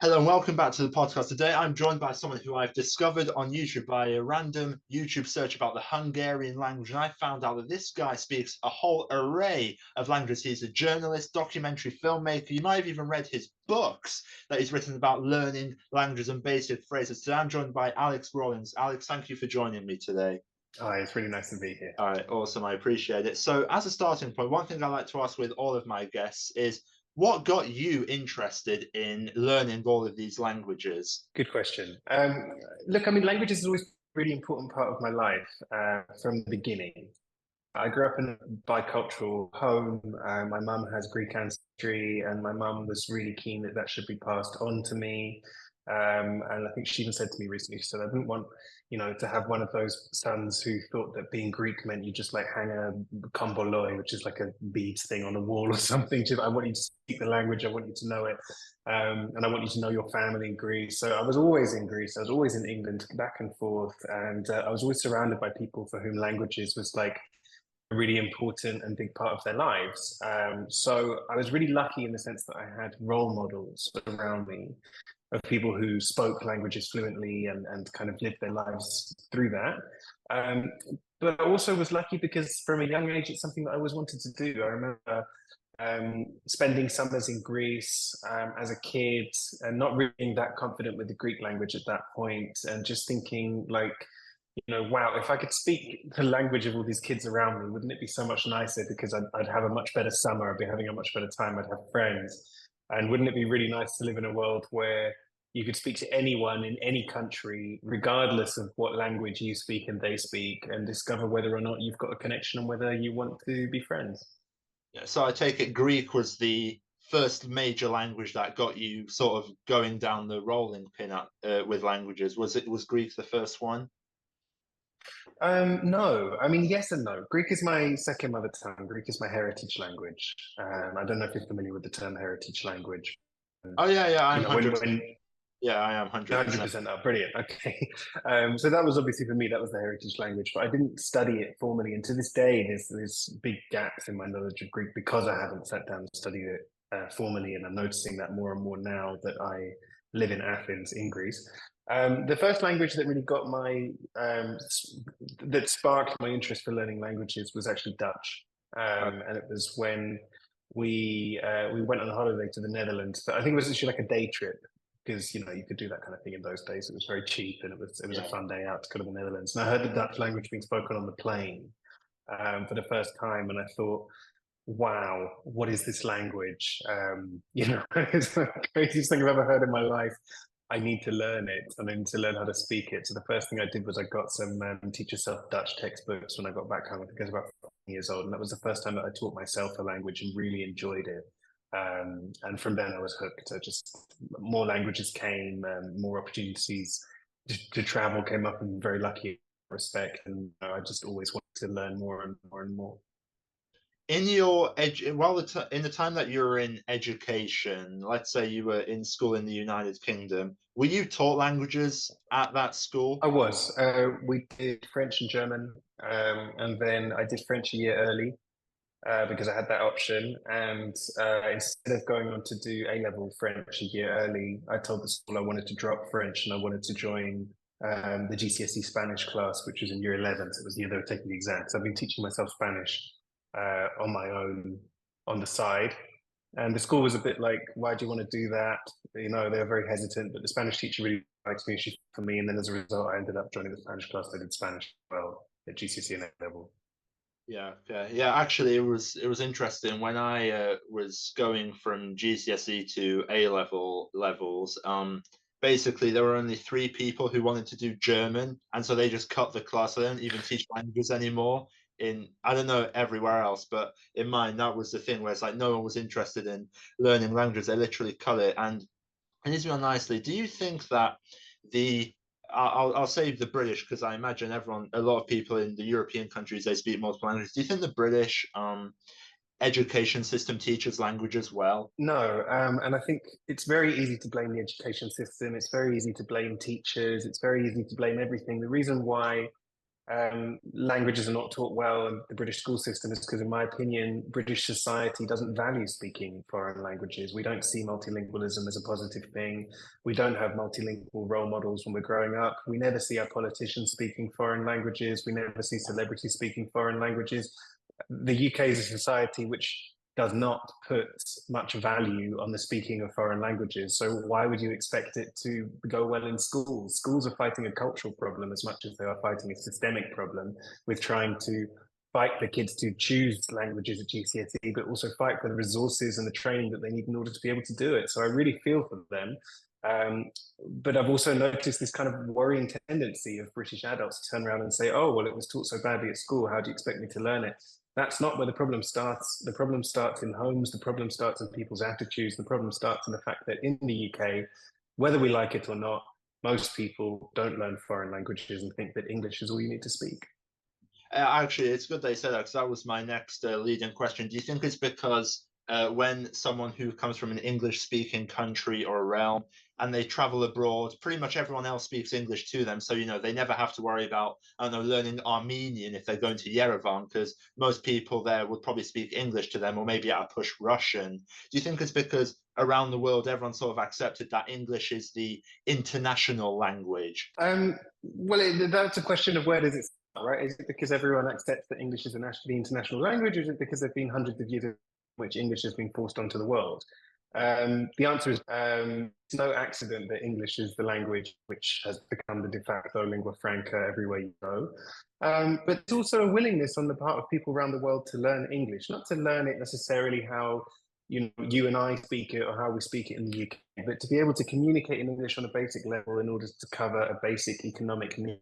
Hello and welcome back to the podcast. Today I'm joined by someone who I've discovered on YouTube by a random YouTube search about the Hungarian language. And I found out that this guy speaks a whole array of languages. He's a journalist, documentary filmmaker. You might have even read his books that he's written about learning languages and basic phrases. Today I'm joined by Alex Rawlings. Alex, thank you for joining me today. Hi, it's really nice to be here. All right, awesome. I appreciate it. So, as a starting point, one thing I like to ask with all of my guests is what got you interested in learning all of these languages? Good question. Look, language is always a really important part of my life from the beginning. I grew up in a bicultural home. My mum has Greek ancestry, and my mum was really keen that that should be passed on to me. And I think she even said to me recently, she said, I didn't want, to have one of those sons who thought that being Greek meant you just like hang a komboloi, which is like a beads thing on a wall or something. I want you to speak the language. I want you to know it. And I want you to know your family in Greece. So I was always in Greece. I was always in England, back and forth. And I was always surrounded by people for whom languages was like a really important and big part of their lives. So I was really lucky in the sense that I had role models around me of people who spoke languages fluently and kind of lived their lives through that. But I also was lucky because from a young age, it's something that I always wanted to do. I remember spending summers in Greece as a kid and not really being that confident with the Greek language at that point, and just thinking like, wow, if I could speak the language of all these kids around me, wouldn't it be so much nicer? Because I'd have a much better summer, I'd be having a much better time, I'd have friends. And wouldn't it be really nice to live in a world where you could speak to anyone in any country, regardless of what language you speak and they speak, and discover whether or not you've got a connection and whether you want to be friends? Yeah, so I take it Greek was the first major language that got you sort of going down the rolling pin with languages. Was Greek the first one? No, yes and no. Greek is my second mother tongue. Greek is my heritage language. I don't know if you're familiar with the term heritage language. Oh yeah, yeah, I'm When 100%. Yeah, I am 100%. 100% up, brilliant. Okay, so that was obviously for me. That was the heritage language, but I didn't study it formally. And to this day, there's big gaps in my knowledge of Greek because I haven't sat down and studied it formally. And I'm noticing that more and more now that I live in Athens in Greece. The first language that really got that sparked my interest for learning languages was actually Dutch, and it was when we went on a holiday to the Netherlands. I think it was actually like a day trip because you could do that kind of thing in those days. It was very cheap, and it was a Yeah. fun day out to go to the Netherlands. And I heard the Dutch language being spoken on the plane for the first time, and I thought, wow, what is this language? It's the craziest thing I've ever heard in my life. I need to learn it, and I need to learn how to speak it. So the first thing I did was I got some Teach Yourself Dutch textbooks when I got back home. I think I was about 4 years old, and that was the first time that I taught myself a language and really enjoyed it. And from then I was hooked. Just more languages came, more opportunities to travel came up, and very lucky in that respect. And I just always wanted to learn more and more and more. In in the time that you were in education, let's say you were in school in the United Kingdom, were you taught languages at that school? I was. We did French and German, and then I did French a year early because I had that option. And instead of going on to do A level French a year early, I told the school I wanted to drop French and I wanted to join the GCSE Spanish class, which was in year 11. So it was the year they were taking the exam. So I've been teaching myself Spanish on my own on the side. And the school was a bit like, why do you want to do that? They were very hesitant, but the Spanish teacher really liked me. She for me. And then as a result, I ended up joining the Spanish class. I did Spanish as well at GCSE and A level. Yeah, yeah, yeah. Actually, it was interesting when I was going from GCSE to A level levels. Basically, there were only three people who wanted to do German, and so they just cut the class. They don't even teach languages anymore. I don't know everywhere else, but in mine that was the thing where it's like no one was interested in learning languages. They literally cut it. And this on nicely. Do you think that the I'll say the British because I imagine a lot of people in the European countries, they speak multiple languages. Do you think the British education system teaches languages well? No, and I think it's very easy to blame the education system. It's very easy to blame teachers. It's very easy to blame everything. The reason why Languages are not taught well in the British school system is because, in my opinion, British society doesn't value speaking foreign languages. We don't see multilingualism as a positive thing. We don't have multilingual role models when we're growing up. We never see our politicians speaking foreign languages. We never see celebrities speaking foreign languages. The UK is a society which does not put much value on the speaking of foreign languages. So why would you expect it to go well in schools? Schools are fighting a cultural problem as much as they are fighting a systemic problem with trying to fight the kids to choose languages at GCSE, but also fight for the resources and the training that they need in order to be able to do it. So I really feel for them. But I've also noticed this kind of worrying tendency of British adults to turn around and say, oh, well, it was taught so badly at school. How do you expect me to learn it? That's not where the problem starts. The problem starts in homes. The problem starts in people's attitudes. The problem starts in the fact that in the UK, whether we like it or not, most people don't learn foreign languages and think that English is all you need to speak. Actually, it's good they said that because that was my next leading question. Do you think it's because when someone who comes from an English-speaking country or realm and they travel abroad, pretty much everyone else speaks English to them, so they never have to worry about, I don't know, learning Armenian if they're going to Yerevan, because most people there would probably speak English to them, or maybe at a push Russian. Do you think it's because around the world everyone sort of accepted that English is the international language? Well, that's a question of where does it start, right? Is it because everyone accepts that English is the international language, or is it because there have been hundreds of years in which English has been forced onto the world? The answer is it's no accident that English is the language which has become the de facto lingua franca everywhere you go. But it's also a willingness on the part of people around the world to learn English, not to learn it necessarily how you and I speak it or how we speak it in the UK, but to be able to communicate in English on a basic level in order to cover a basic economic need.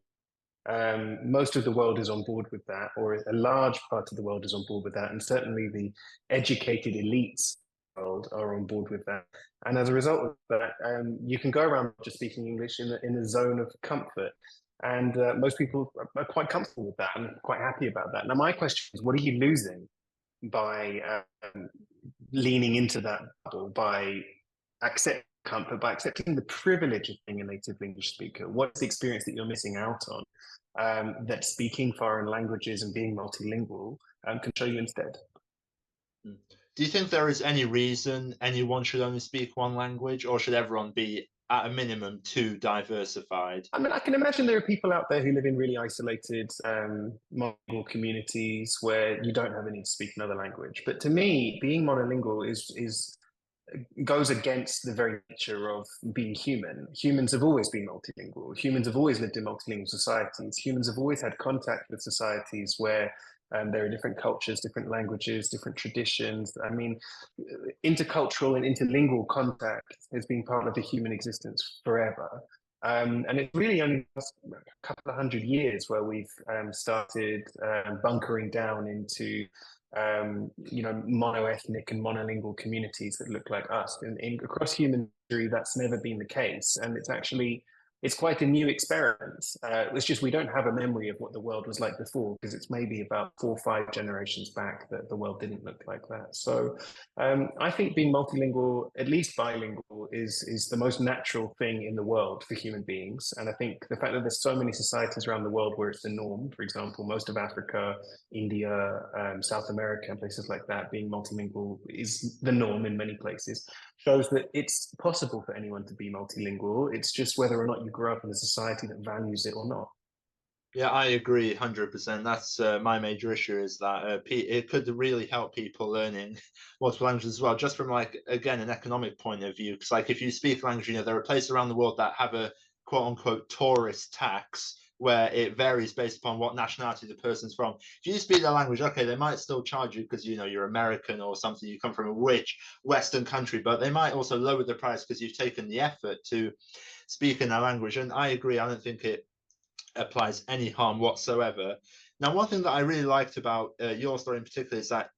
Most of the world is on board with that, or a large part of the world is on board with that, and certainly the educated elites world are on board with that. And as a result of that, you can go around just speaking English in a zone of comfort. And most people are quite comfortable with that and quite happy about that. Now, my question is, what are you losing by leaning into that bubble, by accepting comfort, by accepting the privilege of being a native English speaker? What's the experience that you're missing out on that speaking foreign languages and being multilingual can show you instead? Do you think there is any reason anyone should only speak one language, or should everyone be, at a minimum, too diversified? I mean, I can imagine there are people out there who live in really isolated monolingual communities where you don't have a need to speak another language. But to me, being monolingual is goes against the very nature of being human. Humans have always been multilingual. Humans have always lived in multilingual societies. Humans have always had contact with societies where there are different cultures, different languages, different traditions. I mean, intercultural and interlingual contact has been part of the human existence forever. And it's really only a couple of hundred years where we've started bunkering down into monoethnic and monolingual communities that look like us. Across human history, that's never been the case, and it's quite a new experiment. It's just we don't have a memory of what the world was like before, because it's maybe about 4 or 5 generations back that the world didn't look like that. So I think being multilingual, at least bilingual, is the most natural thing in the world for human beings. And I think the fact that there's so many societies around the world where it's the norm, for example, most of Africa, India, South America, and places like that, being multilingual is the norm in many places, shows that it's possible for anyone to be multilingual. It's just whether or not you grow up in a society that values it or not. Yeah, I agree 100%. That's my major issue is that it could really help people learning multiple languages as well, just from again, an economic point of view. Because if you speak language, there are places around the world that have a quote unquote tourist tax where it varies based upon what nationality the person's from. If you speak their language, okay, they might still charge you because you're American or something, you come from a rich Western country, but they might also lower the price because you've taken the effort to speak in their language. And I agree, I don't think it applies any harm whatsoever. Now, one thing that I really liked about your story in particular is that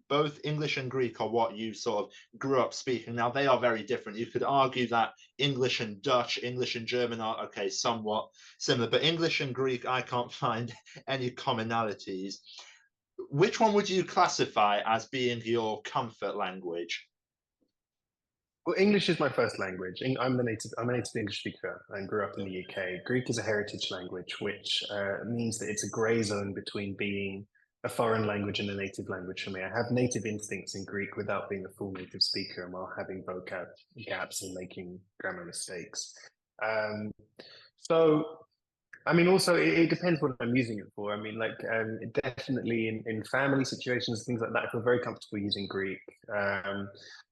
both English and Greek are what you sort of grew up speaking. Now, they are very different. You could argue that English and Dutch, English and German are, okay, somewhat similar, but English and Greek, I can't find any commonalities. Which one would you classify as being your comfort language? Well, English is my first language. I'm a native English speaker and grew up in the UK. Greek is a heritage language, which means that it's a grey zone between being a foreign language and a native language for me. I have native instincts in Greek without being a full native speaker and while having vocab gaps and making grammar mistakes. Um, so I mean, also it depends what I'm using it for. I mean, like definitely in family situations, things like that, I feel very comfortable using Greek.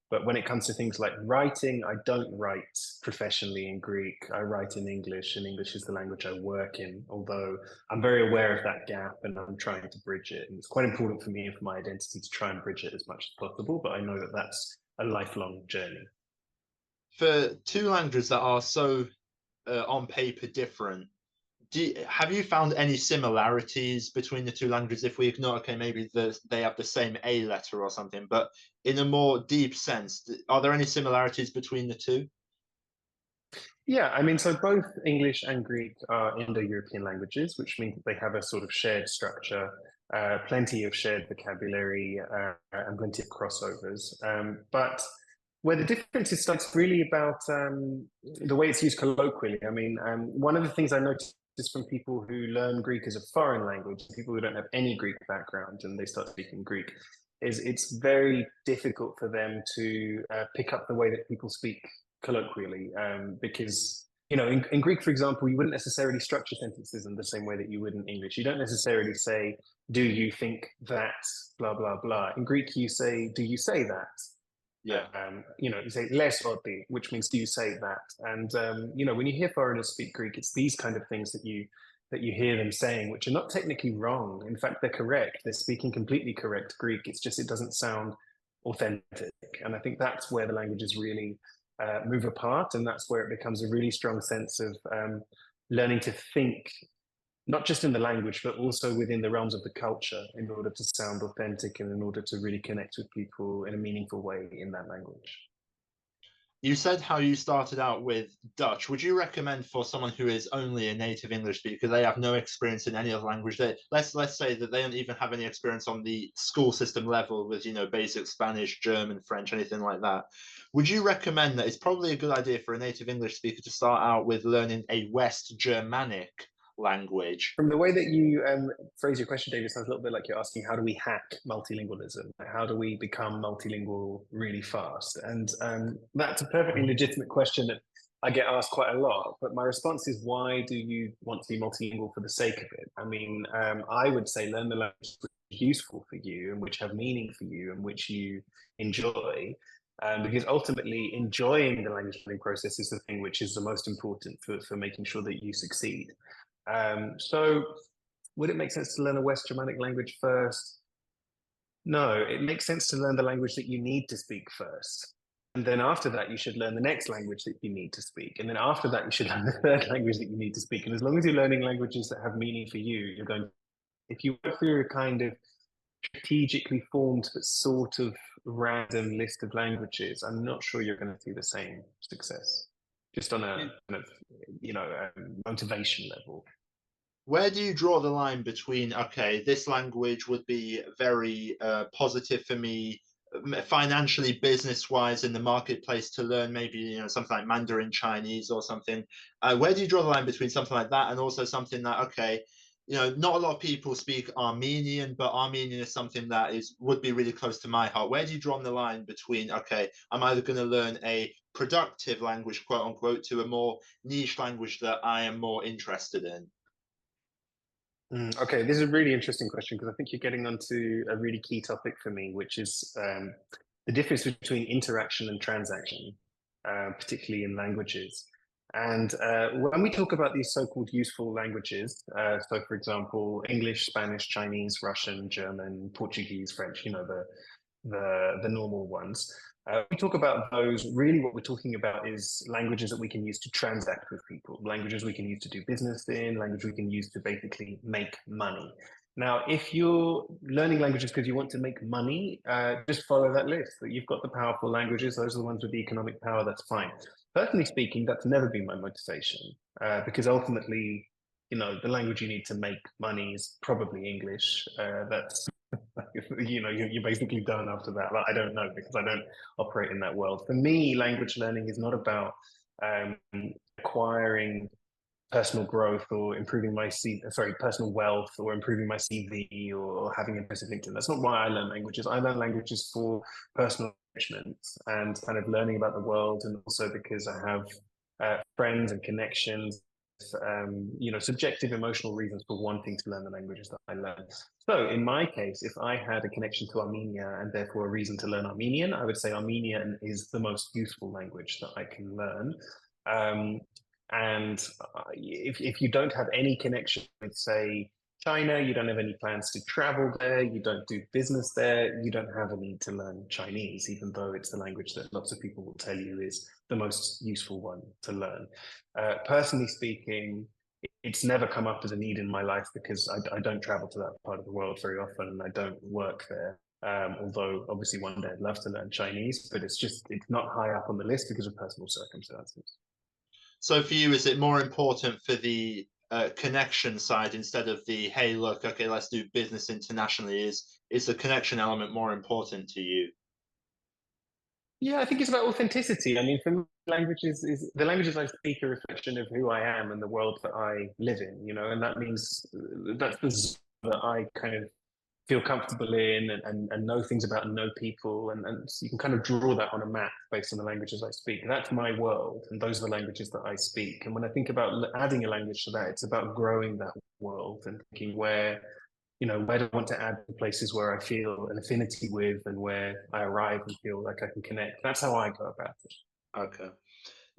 But when it comes to things like writing, I don't write professionally in Greek. I write in English, and English is the language I work in. Although I'm very aware of that gap, and I'm trying to bridge it. And it's quite important for me and for my identity to try and bridge it as much as possible. But I know that that's a lifelong journey. For two languages that are so on paper different, have you found any similarities between the two languages? If we ignore, okay, maybe they have the same A letter or something, but in a more deep sense, are there any similarities between the two? Yeah, I mean, so both English and Greek are Indo-European languages, which means that they have a sort of shared structure, plenty of shared vocabulary, and plenty of crossovers. But where the difference starts really about the way it's used colloquially. I mean, one of the things I noticed from people who learn Greek as a foreign language, people who don't have any Greek background and they start speaking Greek, is it's very difficult for them to pick up the way that people speak colloquially, because in Greek, for example, you wouldn't necessarily structure sentences in the same way that you would in English. You don't necessarily say, "Do you think that?" Blah blah blah. In Greek, you say, "Do you say that?" Yeah. You say "les oti," which means "do you say that?" And when you hear foreigners speak Greek, it's these kind of things that you hear them saying, which are not technically wrong. In fact, they're correct. They're speaking completely correct Greek. It's just it doesn't sound authentic, and I think that's where the languages really move apart, and that's where it becomes a really strong sense of learning to think, not just in the language, but also within the realms of the culture in order to sound authentic and in order to really connect with people in a meaningful way in that language. You said how you started out with Dutch. Would you recommend for someone who is only a native English speaker, they have no experience in any other language? Let's say that they don't even have any experience on the school system level with basic Spanish, German, French, anything like that. Would you recommend that it's probably a good idea for a native English speaker to start out with learning a West Germanic language? From the way that you phrase your question, David, sounds a little bit like you're asking, how do we hack multilingualism? How do we become multilingual really fast? And that's a perfectly legitimate question that I get asked quite a lot. But my response is, why do you want to be multilingual for the sake of it? I mean, I would say learn the language which is useful for you and which have meaning for you and which you enjoy. Because ultimately, enjoying the language learning process is the thing which is the most important for making sure that you succeed. So would it make sense to learn a West Germanic language first? No, it makes sense to learn the language that you need to speak first. And then after that, you should learn the next language that you need to speak. And then after that, you should learn the third language that you need to speak. And as long as you're learning languages that have meaning for you, you're going, if you work through a kind of strategically formed but sort of random list of languages, I'm not sure you're going to see the same success, just on a kind of, motivation level. Where do you draw the line between, okay, this language would be very positive for me financially, business wise, in the marketplace to learn maybe something like Mandarin Chinese or something? Where do you draw the line between something like that and also something that, okay, not a lot of people speak Armenian, but Armenian is something that would be really close to my heart. Where do you draw the line between, okay, I'm either going to learn a productive language, quote unquote, to a more niche language that I am more interested in? Okay, this is a really interesting question because I think you're getting onto a really key topic for me, which is the difference between interaction and transaction, particularly in languages. And when we talk about these so-called useful languages, so for example, English, Spanish, Chinese, Russian, German, Portuguese, French, the normal ones. We talk about those, really what we're talking about is languages that we can use to transact with people, languages we can use to do business in, language we can use to basically make money. Now, if you're learning languages because you want to make money, just follow that list. That you've got the powerful languages, those are the ones with the economic power, that's fine. Personally speaking, that's never been my motivation, because ultimately, the language you need to make money is probably English. That's You're basically done after that. But I don't know because I don't operate in that world. For me, language learning is not about um, acquiring personal growth or improving my personal wealth or improving my CV or having a impressive LinkedIn. That's not why I learn languages. I learn languages for personal enrichment and kind of learning about the world, and also because I have friends and connections, subjective emotional reasons for wanting to learn the languages that I learn. So in my case, if I had a connection to Armenia and therefore a reason to learn Armenian, I would say Armenian is the most useful language that I can learn. And if you don't have any connection with, say, China, you don't have any plans to travel there, you don't do business there, you don't have a need to learn Chinese, even though it's the language that lots of people will tell you is the most useful one to learn. Personally speaking, it's never come up as a need in my life because I don't travel to that part of the world very often and I don't work there. Although obviously one day I'd love to learn Chinese, but it's not high up on the list because of personal circumstances. So for you, is it more important for the connection side instead of the hey, look, okay, let's do business internationally? Is the connection element more important to you? Yeah, I think it's about authenticity. I mean, for me, languages is the languages I speak a reflection of who I am and the world that I live in, and that means that's the zone that I kind of feel comfortable in and know things about and know people. And so you can kind of draw that on a map based on the languages I speak. That's my world, and those are the languages that I speak. And when I think about adding a language to that, it's about growing that world and thinking where do I want to add the places where I feel an affinity with and where I arrive and feel like I can connect. That's how I go about it. Okay.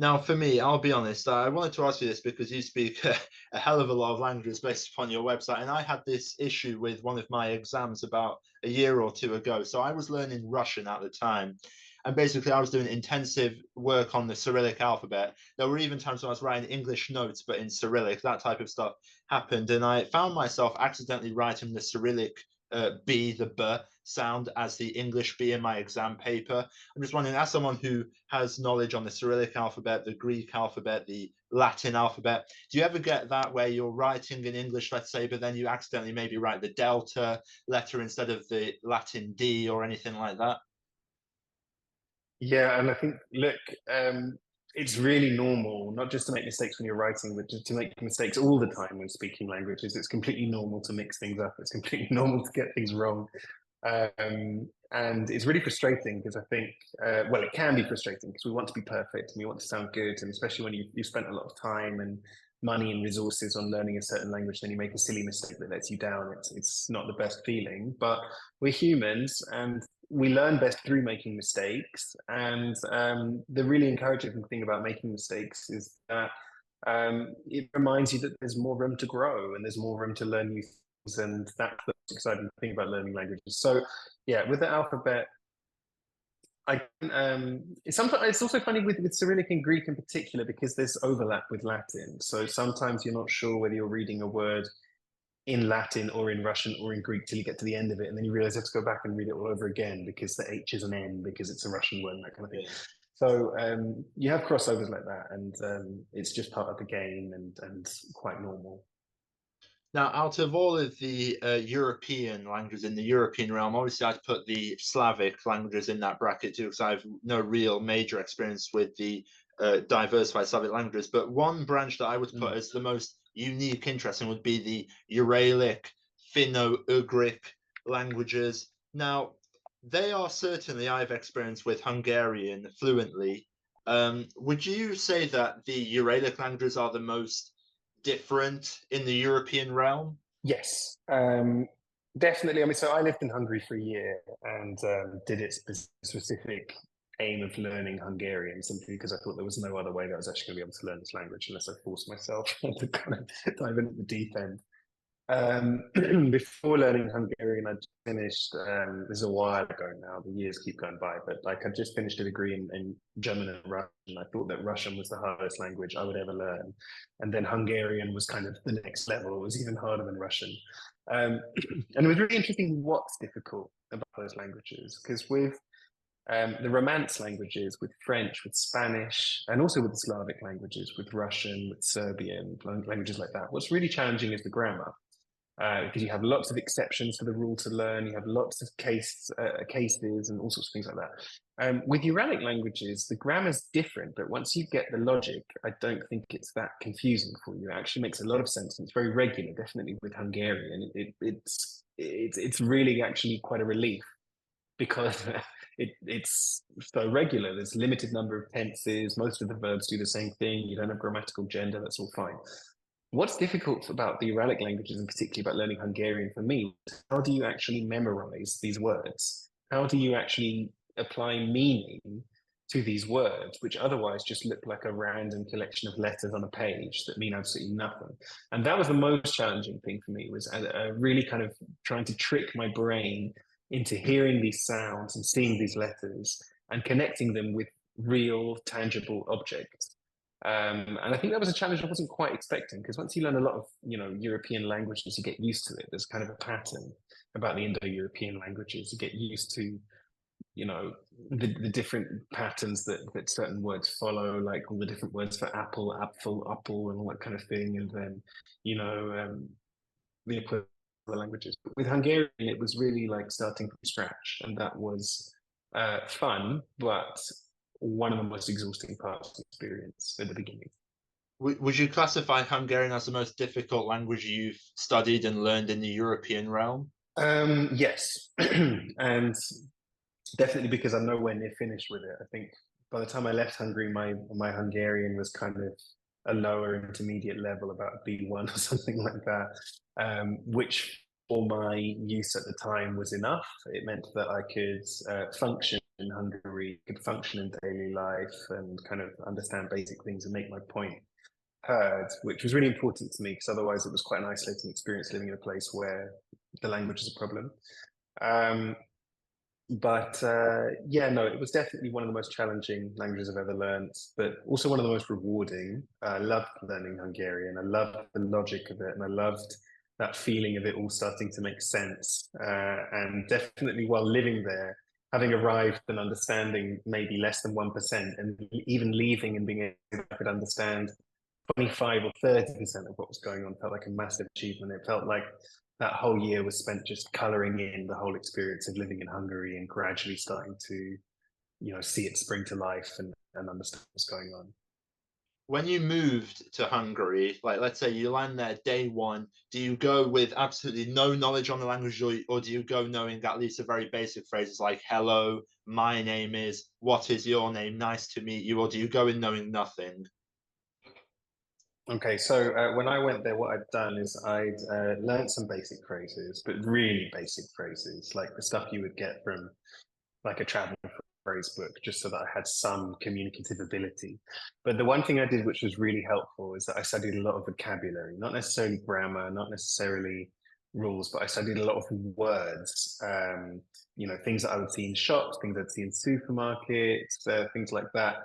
Now, for me, I'll be honest, I wanted to ask you this because you speak a hell of a lot of languages based upon your website. And I had this issue with one of my exams about a year or two ago. So I was learning Russian at the time. And basically, I was doing intensive work on the Cyrillic alphabet. There were even times when I was writing English notes, but in Cyrillic, that type of stuff happened. And I found myself accidentally writing the Cyrillic B, the B sound as the English B in my exam paper. I'm just wondering, as someone who has knowledge on the Cyrillic alphabet, the Greek alphabet, the Latin alphabet, do you ever get that where you're writing in English, let's say, but then you accidentally maybe write the delta letter instead of the Latin D or anything like that? Yeah, and I think, look, it's really normal not just to make mistakes when you're writing, but to make mistakes all the time when speaking languages. It's completely normal to mix things up. It's completely normal to get things wrong. And it's really frustrating because I think, well, it can be frustrating because we want to be perfect and we want to sound good. And especially when you've spent a lot of time and money and resources on learning a certain language, then you make a silly mistake that lets you down. It's not the best feeling, but we're humans and we learn best through making mistakes. And the really encouraging thing about making mistakes is that it reminds you that there's more room to grow and there's more room to learn new things. And that's the exciting thing about learning languages. So, yeah, with the alphabet, it's also funny with Cyrillic and Greek in particular because there's overlap with Latin. So sometimes you're not sure whether you're reading a word in Latin or in Russian or in Greek till you get to the end of it, and then you realize you have to go back and read it all over again because the H is an N because it's a Russian word and that kind of thing. Yeah. So you have crossovers like that, and it's just part of the game and quite normal. Now, out of all of the European languages in the European realm, obviously I'd put the Slavic languages in that bracket too, because I have no real major experience with the diversified Slavic languages. But one branch that I would put as the most unique, interesting would be the Uralic, Finno-Ugric languages. Now, they are certainly, I've experienced with Hungarian fluently. Would you say that the Uralic languages are the most different in the European realm? Yes, definitely. I mean, so I lived in Hungary for a year and did it specific aim of learning Hungarian simply because I thought there was no other way that I was actually going to be able to learn this language unless I forced myself to kind of dive into the deep end. Before learning Hungarian, I just finished, this is a while ago now, the years keep going by, but like I just finished a degree in German and Russian. I thought that Russian was the hardest language I would ever learn. And then Hungarian was kind of the next level. It was even harder than Russian. And it was really interesting what's difficult about those languages, because with the Romance languages, with French, with Spanish, and also with the Slavic languages, with Russian, with Serbian, languages like that, what's really challenging is the grammar. because you have lots of exceptions for the rule to learn. You have lots of cases and all sorts of things like that. With Uralic languages, the grammar's different, but once you get the logic, I don't think it's that confusing for you. It actually makes a lot of sense, and it's very regular. Definitely with Hungarian, it's really actually quite a relief because it's so regular. There's a limited number of tenses. Most of the verbs do the same thing. You don't have grammatical gender. That's all fine. What's difficult about the Uralic languages, and particularly about learning Hungarian for me, is how do you actually memorize these words? How do you actually apply meaning to these words, which otherwise just look like a random collection of letters on a page that mean absolutely nothing? And that was the most challenging thing for me, was really kind of trying to trick my brain into hearing these sounds and seeing these letters and connecting them with real, tangible objects. And I think that was a challenge I wasn't quite expecting, because once you learn a lot of European languages, you get used to it. There's kind of a pattern about the Indo-European languages. You get used to the different patterns that certain words follow, like all the different words for apple, apple, and all that kind of thing. And then the equivalent languages. But with Hungarian, it was really like starting from scratch, and that was fun, but one of the most exhausting parts of the experience at the beginning. Would you classify Hungarian as the most difficult language you've studied and learned in the European realm? Yes, and definitely because I'm nowhere near finished with it. I think by the time I left Hungary, my Hungarian was kind of a lower intermediate level, about B1 or something like that, which for my use at the time was enough. It meant that I could function in Hungary, could function in daily life, and kind of understand basic things and make my point heard, which was really important to me, because otherwise it was quite an isolating experience living in a place where the language is a problem. But yeah, no, it was definitely one of the most challenging languages I've ever learned, but also one of the most rewarding. I loved learning Hungarian. I loved the logic of it, and I loved that feeling of it all starting to make sense. And definitely while living there, having arrived and understanding maybe less than 1%, and even leaving and being able to understand 25 or 30% of what was going on, felt like a massive achievement. It felt like that whole year was spent just colouring in the whole experience of living in Hungary and gradually starting to, see it spring to life and understand what's going on. When you moved to Hungary, like let's say you land there day one, do you go with absolutely no knowledge on the language, or do you go knowing at least the very basic phrases like hello, my name is, what is your name, nice to meet you, or do you go in knowing nothing? Okay, so when I went there, what I'd done is I'd learned some basic phrases, but really basic phrases, like the stuff you would get from like a travel phrase book, just so that I had some communicative ability. But the one thing I did, which was really helpful, is that I studied a lot of vocabulary, not necessarily grammar, not necessarily rules, but I studied a lot of words, things that I would see in shops, things I'd see in supermarkets, things like that.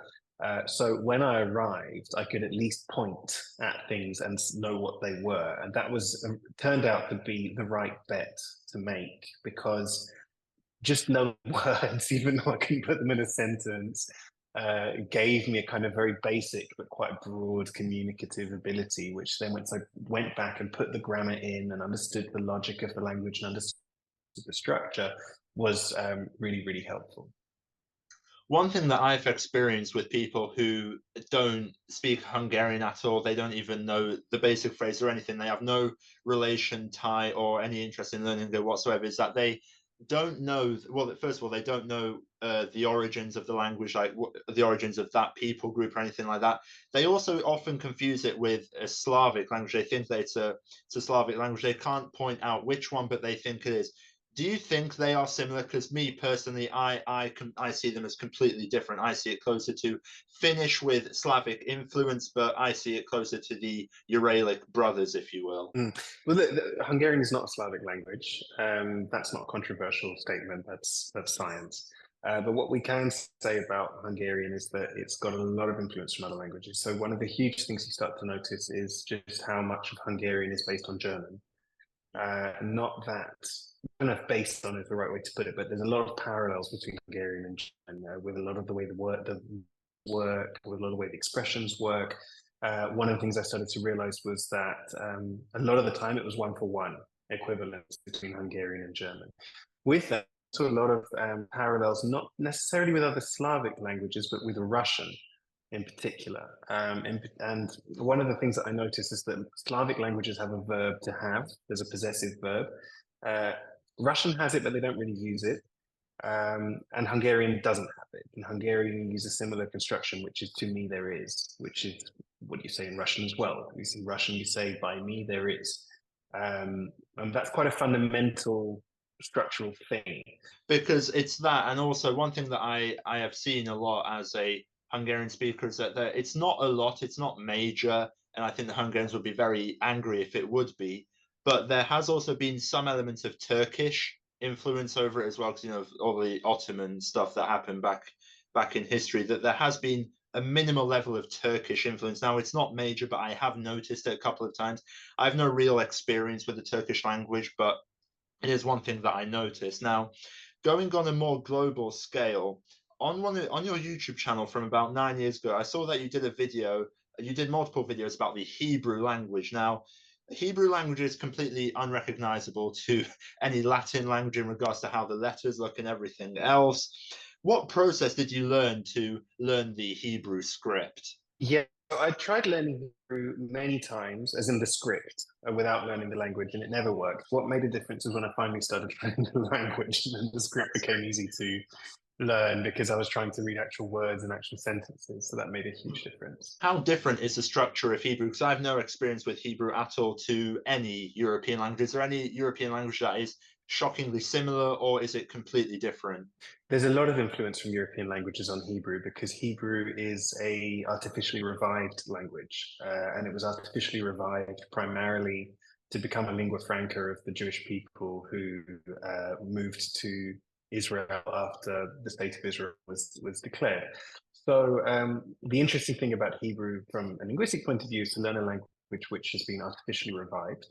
So when I arrived, I could at least point at things and know what they were. And that was turned out to be the right bet to make, because just knowing words, even though I couldn't put them in a sentence, gave me a kind of very basic but quite broad communicative ability, which then once I went back and put the grammar in and understood the logic of the language and understood the structure, was really, really helpful. One thing that I've experienced with people who don't speak Hungarian at all, they don't even know the basic phrase or anything, they have no relation, tie, or any interest in learning it whatsoever, is that they don't know, well, first of all, they don't know the origins of the language, like the origins of that people group or anything like that. They also often confuse it with a Slavic language. They think that it's a Slavic language. They can't point out which one, but they think it is. Do you think they are similar? Because me personally, I see them as completely different. I see it closer to Finnish with Slavic influence, but I see it closer to the Uralic brothers, if you will. Well, Hungarian is not a Slavic language. That's not a controversial statement. That's science. But what we can say about Hungarian is that it's got a lot of influence from other languages. So one of the huge things you start to notice is just how much of Hungarian is based on German. Not that, I don't know if based on is the right way to put it, but there's a lot of parallels between Hungarian and German, with a lot of the way the work, with a lot of the way the expressions work. One of the things I started to realize was that a lot of the time it was one for one. equivalents between Hungarian and German. With that, also a lot of parallels, not necessarily with other Slavic languages, but with Russian in particular. And one of the things that I noticed is that Slavic languages have a verb to have. There's a possessive verb. Russian has it, but they don't really use it. And Hungarian doesn't have it. In Hungarian, you use a similar construction, which is to me there is, which is what you say in Russian as well. In Russian, you say by me there is. And that's quite a fundamental structural thing. Because it's that, and also one thing that I have seen a lot as a Hungarian speaker is that it's not a lot, it's not major, and I think the Hungarians would be very angry if it would be. But there has also been some elements of Turkish influence over it as well, because you know all the Ottoman stuff that happened back in history. That there has been a minimal level of Turkish influence. Now it's not major, but I have noticed it a couple of times. I have no real experience with the Turkish language, but it is one thing that I noticed. Now, going on a more global scale, on your YouTube channel from about 9 years ago, I saw that you did a video. You did multiple videos about the Hebrew language. Now, Hebrew language is completely unrecognizable to any Latin language in regards to how the letters look and everything else. What process did you learn to learn the Hebrew script? Yeah, I tried learning Hebrew many times, as in the script, without learning the language, and it never worked. What made a difference was when I finally started learning the language, and then the script became easy to learn because I was trying to read actual words and actual sentences. So that made a huge difference. How different is the structure of Hebrew? Because I have no experience with Hebrew at all to any European language. Is there any European language that is shockingly similar, or is it completely different? There's a lot of influence from European languages on Hebrew because Hebrew is a artificially revived language, and it was artificially revived primarily to become a lingua franca of the Jewish people who moved to Israel after the state of Israel was declared. So the interesting thing about Hebrew from a linguistic point of view is to learn a language which has been artificially revived,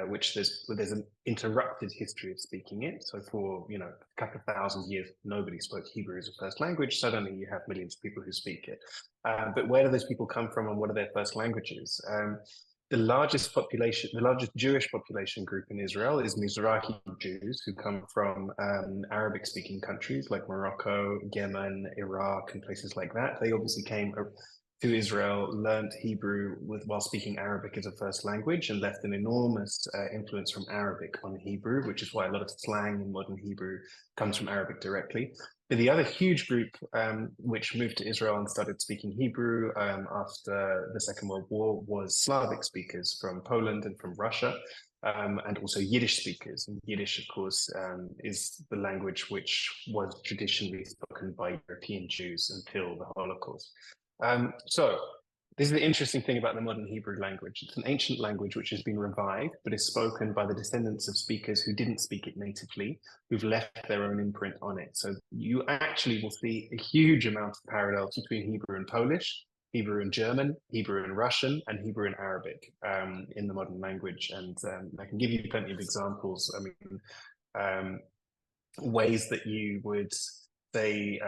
which there's an interrupted history of speaking it. So for a couple of thousand years, nobody spoke Hebrew as a first language. Suddenly, you have millions of people who speak it. But where do those people come from, and what are their first languages? The largest Jewish population group in Israel is Mizrahi Jews who come from Arabic-speaking countries like Morocco, Yemen, Iraq, and places like that. They obviously came to Israel, learned Hebrew while speaking Arabic as a first language, and left an enormous influence from Arabic on Hebrew, which is why a lot of slang in modern Hebrew comes from Arabic directly. But the other huge group which moved to Israel and started speaking Hebrew after the Second World War was Slavic speakers from Poland and from Russia. And also Yiddish speakers. And Yiddish, of course, is the language which was traditionally spoken by European Jews until the Holocaust. So this is the interesting thing about the modern Hebrew language. It's an ancient language which has been revived, but is spoken by the descendants of speakers who didn't speak it natively, who've left their own imprint on it. So you actually will see a huge amount of parallels between Hebrew and Polish, Hebrew and German, Hebrew and Russian, and Hebrew and Arabic in the modern language. And I can give you plenty of examples. I mean, ways that you would say,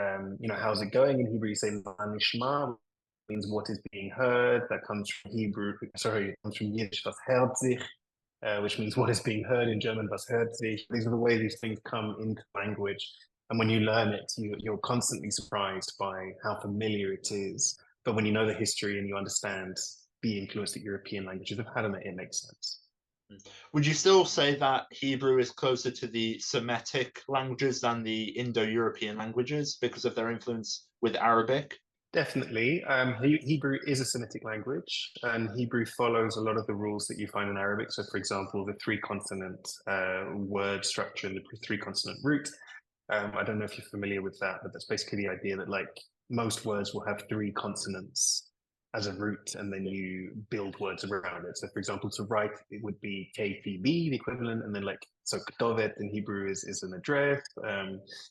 how's it going in Hebrew? You say "Manishma," means what is being heard. That comes from it comes from Yiddish, "Was hört sich," which means what is being heard in German, "Was hört sich." These are the way these things come into language. And when you learn it, you're constantly surprised by how familiar it is. But when you know the history and you understand the influence that European languages have had on it, it makes sense. Would you still say that Hebrew is closer to the Semitic languages than the Indo-European languages because of their influence with Arabic? Definitely. Hebrew is a Semitic language, and Hebrew follows a lot of the rules that you find in Arabic. So, for example, the three consonant word structure and the three consonant root. I don't know if you're familiar with that, but that's basically the idea that like most words will have three consonants as a root, and then you build words around it. So, for example, to write, it would be KTB, the equivalent, and then so ktovet in Hebrew is an address,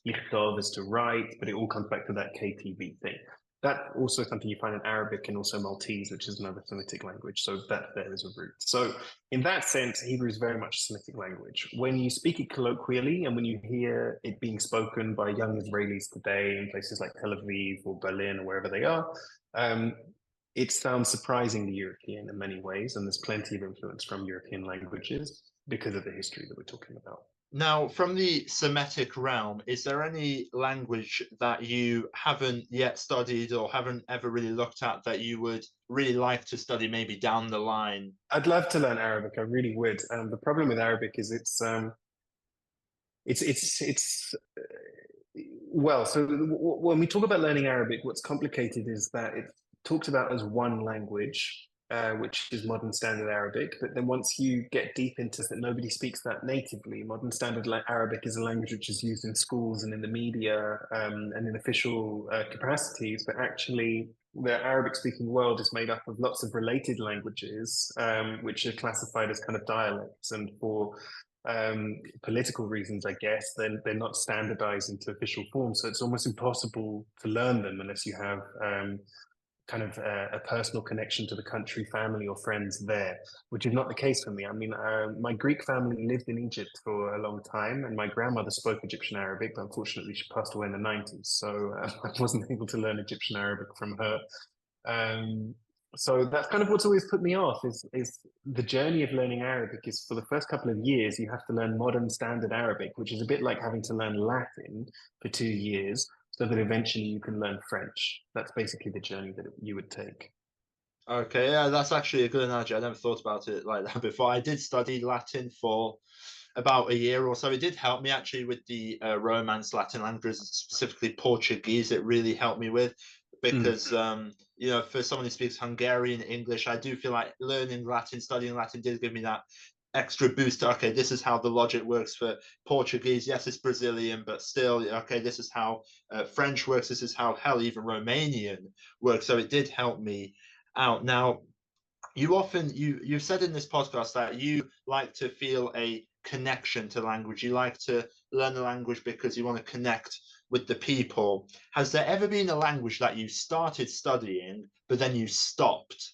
lichtov is to write, but it all comes back to that KTB thing. That also something you find in Arabic and also Maltese, which is another Semitic language. So that there is a root. So in that sense, Hebrew is very much a Semitic language. When you speak it colloquially and when you hear it being spoken by young Israelis today in places like Tel Aviv or Berlin or wherever they are, it sounds surprisingly European in many ways, and there's plenty of influence from European languages. because of the history that we're talking about. Now, from the Semitic realm, is there any language that you haven't yet studied or haven't ever really looked at that you would really like to study maybe down the line? I'd love to learn Arabic. I really would. The problem with Arabic is it's well, so when we talk about learning Arabic, what's complicated is that it's talked about as one language, which is modern standard Arabic. But then once you get deep into that, nobody speaks that natively. Modern standard Arabic is a language which is used in schools and in the media, and in official capacities. But actually, the Arabic-speaking world is made up of lots of related languages, which are classified as kind of dialects. And for political reasons, I guess, then they're not standardized into official form. So it's almost impossible to learn them unless you have kind of a personal connection to the country, family, or friends there, which is not the case for me. I mean, my Greek family lived in Egypt for a long time, and my grandmother spoke Egyptian Arabic, but unfortunately, she passed away in the 90s. So I wasn't able to learn Egyptian Arabic from her. Um, so that's kind of what's always put me off is the journey of learning Arabic is for the first couple of years, you have to learn modern standard Arabic, which is a bit like having to learn Latin for 2 years so that eventually you can learn French. That's basically the journey that you would take. Okay, yeah, that's actually a good analogy. I never thought about it like that before. I did study Latin for about a year or so. It did help me actually with the Romance Latin languages, specifically Portuguese. It really helped me with Mm. because you know, for someone who speaks Hungarian English, I do feel like learning Latin, studying Latin did give me that extra boost. Okay, this is how the logic works for Portuguese. Yes, it's Brazilian, but still, okay, this is how French works. This is how hell even Romanian works. So it did help me out. Now, you've said in this podcast that you like to feel a connection to language. You like to learn a language because you want to connect with the people. Has there ever been a language that you started studying but then you stopped?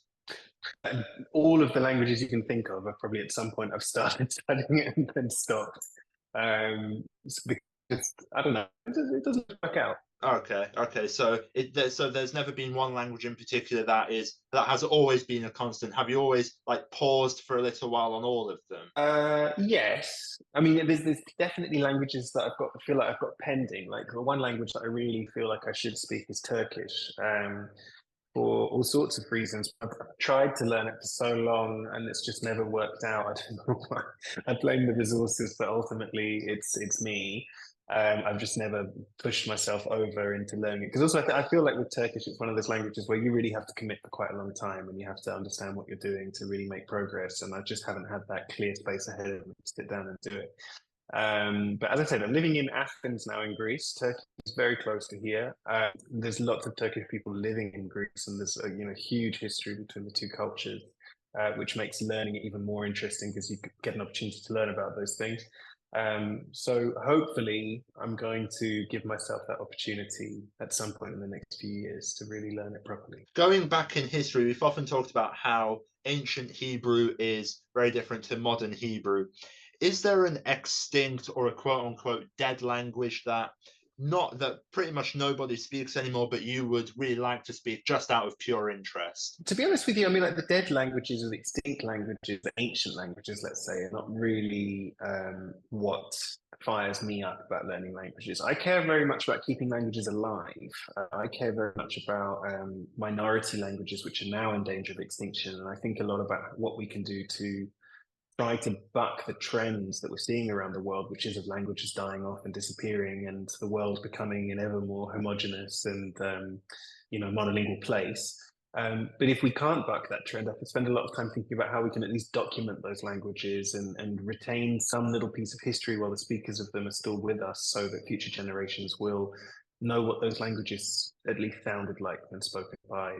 All of the languages you can think of, I've probably at some point I've started studying it and then stopped. Because I don't know, it doesn't work out. Okay, okay. So there's never been one language in particular that has always been a constant. Have you always like paused for a little while on all of them? Yes, I mean, there's definitely languages that feel like I've got pending. Like the one language that I really feel like I should speak is Turkish. For all sorts of reasons. I've tried to learn it for so long, and it's just never worked out. I don't know why. I blame the resources, but ultimately, it's me. I've just never pushed myself over into learning it. Because also, I feel like with Turkish, it's one of those languages where you really have to commit for quite a long time, and you have to understand what you're doing to really make progress. And I just haven't had that clear space ahead of me to sit down and do it. But as I said, I'm living in Athens now in Greece. Turkey is very close to here. There's lots of Turkish people living in Greece, and there's a huge history between the two cultures, which makes learning it even more interesting because you get an opportunity to learn about those things. So hopefully, I'm going to give myself that opportunity at some point in the next few years to really learn it properly. Going back in history, we've often talked about how ancient Hebrew is very different to modern Hebrew. Is there an extinct or a quote unquote dead language that not that pretty much nobody speaks anymore, but you would really like to speak just out of pure interest? To be honest with you, I mean, like the dead languages or the extinct languages, the ancient languages, let's say, are not really what fires me up about learning languages. I care very much about keeping languages alive. I care very much about minority languages, which are now in danger of extinction. And I think a lot about what we can do to try to buck the trends that we're seeing around the world, which is of languages dying off and disappearing, and the world becoming an ever more homogenous and monolingual place. But if we can't buck that trend, I could spend a lot of time thinking about how we can at least document those languages and retain some little piece of history while the speakers of them are still with us, so that future generations will know what those languages at least sounded like when spoken by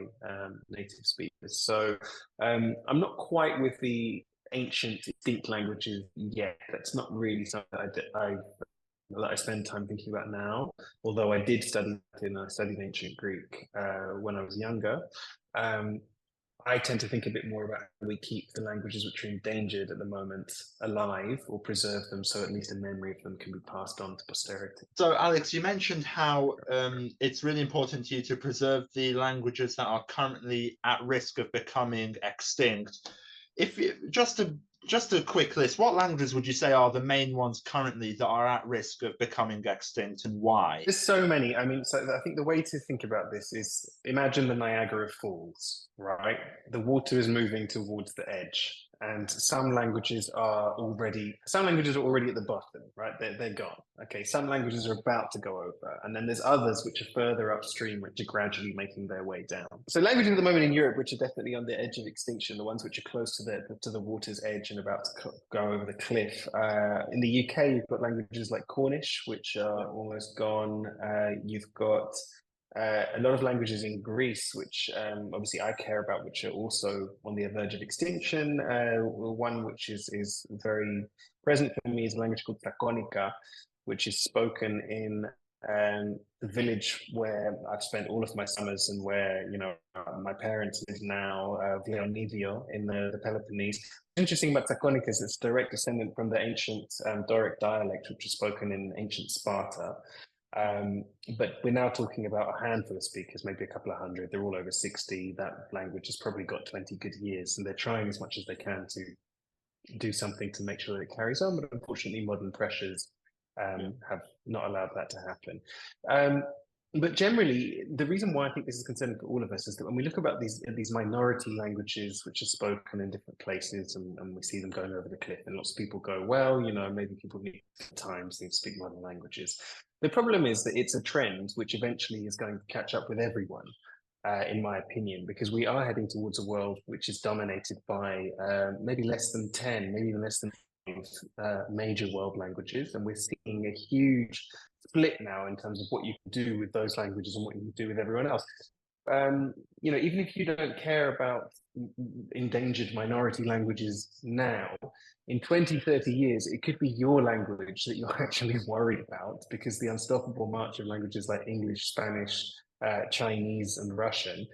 native speakers. So I'm not quite with the ancient extinct languages yet. That's not really something that I spend time thinking about now. Although I did study Latin, I studied ancient Greek when I was younger. I tend to think a bit more about how we keep the languages which are endangered at the moment alive or preserve them so at least a memory of them can be passed on to posterity. So, Alex, you mentioned how it's really important to you to preserve the languages that are currently at risk of becoming extinct. If you, just to just a quick list. What languages would you say are the main ones currently that are at risk of becoming extinct, and why? There's so many. I mean, so I think the way to think about this is imagine the Niagara Falls, right? The water is moving towards the edge, and some languages are already at the bottom, right? They're gone. Okay, some languages are about to go over, and then there's others which are further upstream, which are gradually making their way down. So languages at the moment in Europe, which are definitely on the edge of extinction, the ones which are close to the water's edge and about to go over the cliff. In the UK, you've got languages like Cornish, which are almost gone. You've got a lot of languages in Greece, which obviously I care about, which are also on the verge of extinction. One which is very present for me is a language called Tsakonica, which is spoken in the village where I've spent all of my summers and where, my parents live now, Vleonidio in the Peloponnese. Interesting about Tsakonica is it's a direct descendant from the ancient Doric dialect, which was spoken in ancient Sparta. But we're now talking about a handful of speakers, maybe a couple of hundred. They're all over 60. That language has probably got 20 good years, and they're trying as much as they can to do something to make sure that it carries on. But unfortunately, modern pressures have not allowed that to happen. But generally, the reason why I think this is concerning for all of us is that when we look about these minority languages which are spoken in different places, and we see them going over the cliff, and lots of people go, well, maybe people need time to speak modern languages. The problem is that it's a trend which eventually is going to catch up with everyone, in my opinion, because we are heading towards a world which is dominated by maybe less than 10, maybe even less than major world languages, and we're seeing a huge split now in terms of what you can do with those languages and what you can do with everyone else. Even if you don't care about endangered minority languages now, in 20, 30 years, it could be your language that you're actually worried about, because the unstoppable march of languages like English, Spanish, Chinese, and Russian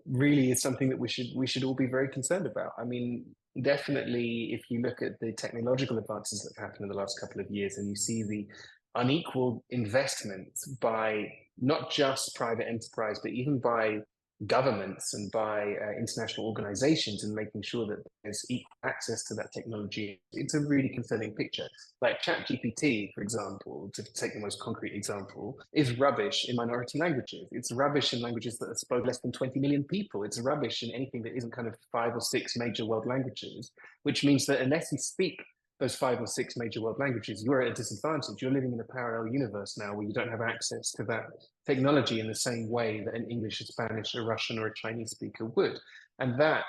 really is something that we should all be very concerned about. I mean, definitely, if you look at the technological advances that have happened in the last couple of years, and you see the unequal investment by not just private enterprise, but even by governments and by international organizations, and making sure that there's equal access to that technology, it's a really concerning picture. Like ChatGPT, for example, to take the most concrete example, is rubbish in minority languages. It's rubbish in languages that are spoken less than 20 million people. It's rubbish in anything that isn't kind of 5 or 6 major world languages, which means that unless you speak those 5 or 6 major world languages, you're at a disadvantage. You're living in a parallel universe now where you don't have access to that technology in the same way that an English, a Spanish, a Russian, or a Chinese speaker would. And that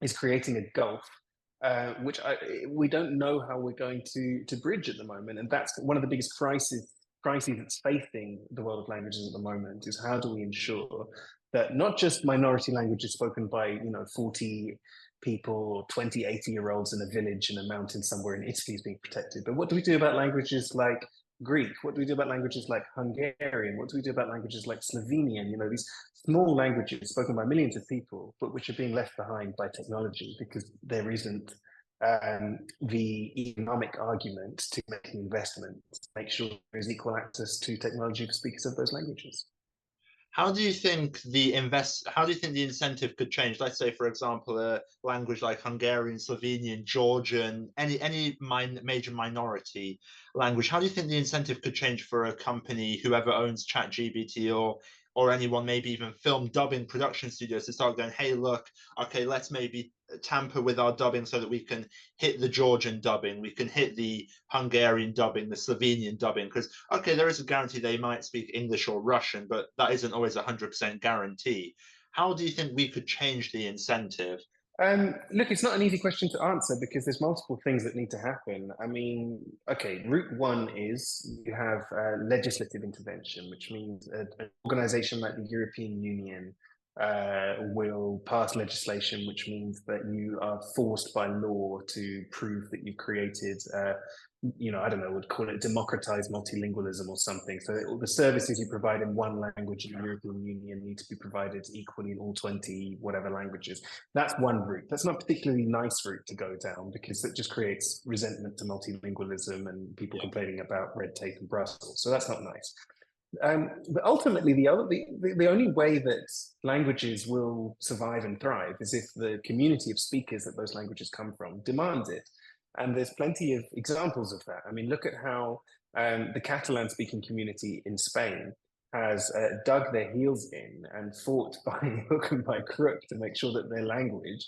is creating a gulf, which we don't know how we're going to bridge at the moment. And that's one of the biggest crises that's facing the world of languages at the moment, is how do we ensure that not just minority languages spoken by 40 people, 20, 80-year-olds in a village in a mountain somewhere in Italy is being protected, but what do we do about languages like Greek? What do we do about languages like Hungarian? What do we do about languages like Slovenian? These small languages spoken by millions of people, but which are being left behind by technology because there isn't the economic argument to make an investment to make sure there is equal access to technology for speakers of those languages. How do you think the incentive could change? Let's say, for example, a language like Hungarian, Slovenian, Georgian, any major minority language. How do you think the incentive could change for a company, whoever owns ChatGPT, or anyone, maybe even film dubbing production studios, to start going, hey, look, okay, let's maybe tamper with our dubbing so that we can hit the Georgian dubbing, we can hit the Hungarian dubbing, the Slovenian dubbing, because okay, there is a guarantee they might speak English or Russian, but that isn't always 100% guarantee. How do you think we could change the incentive? Look, it's not an easy question to answer because there's multiple things that need to happen. I mean, okay, route one is you have legislative intervention, which means an organization like the European Union will pass legislation, which means that you are forced by law to prove that you've created I don't know, would call it democratized multilingualism or something. So the services you provide in one language in the European Union need to be provided equally in all 20 whatever languages. That's one route. That's not a particularly nice route to go down because it just creates resentment to multilingualism and people complaining about red tape in Brussels. So that's not nice. But ultimately, the only way that languages will survive and thrive is if the community of speakers that those languages come from demands it. And there's plenty of examples of that. I mean, look at how the Catalan-speaking community in Spain has dug their heels in and fought by hook and by crook to make sure that their language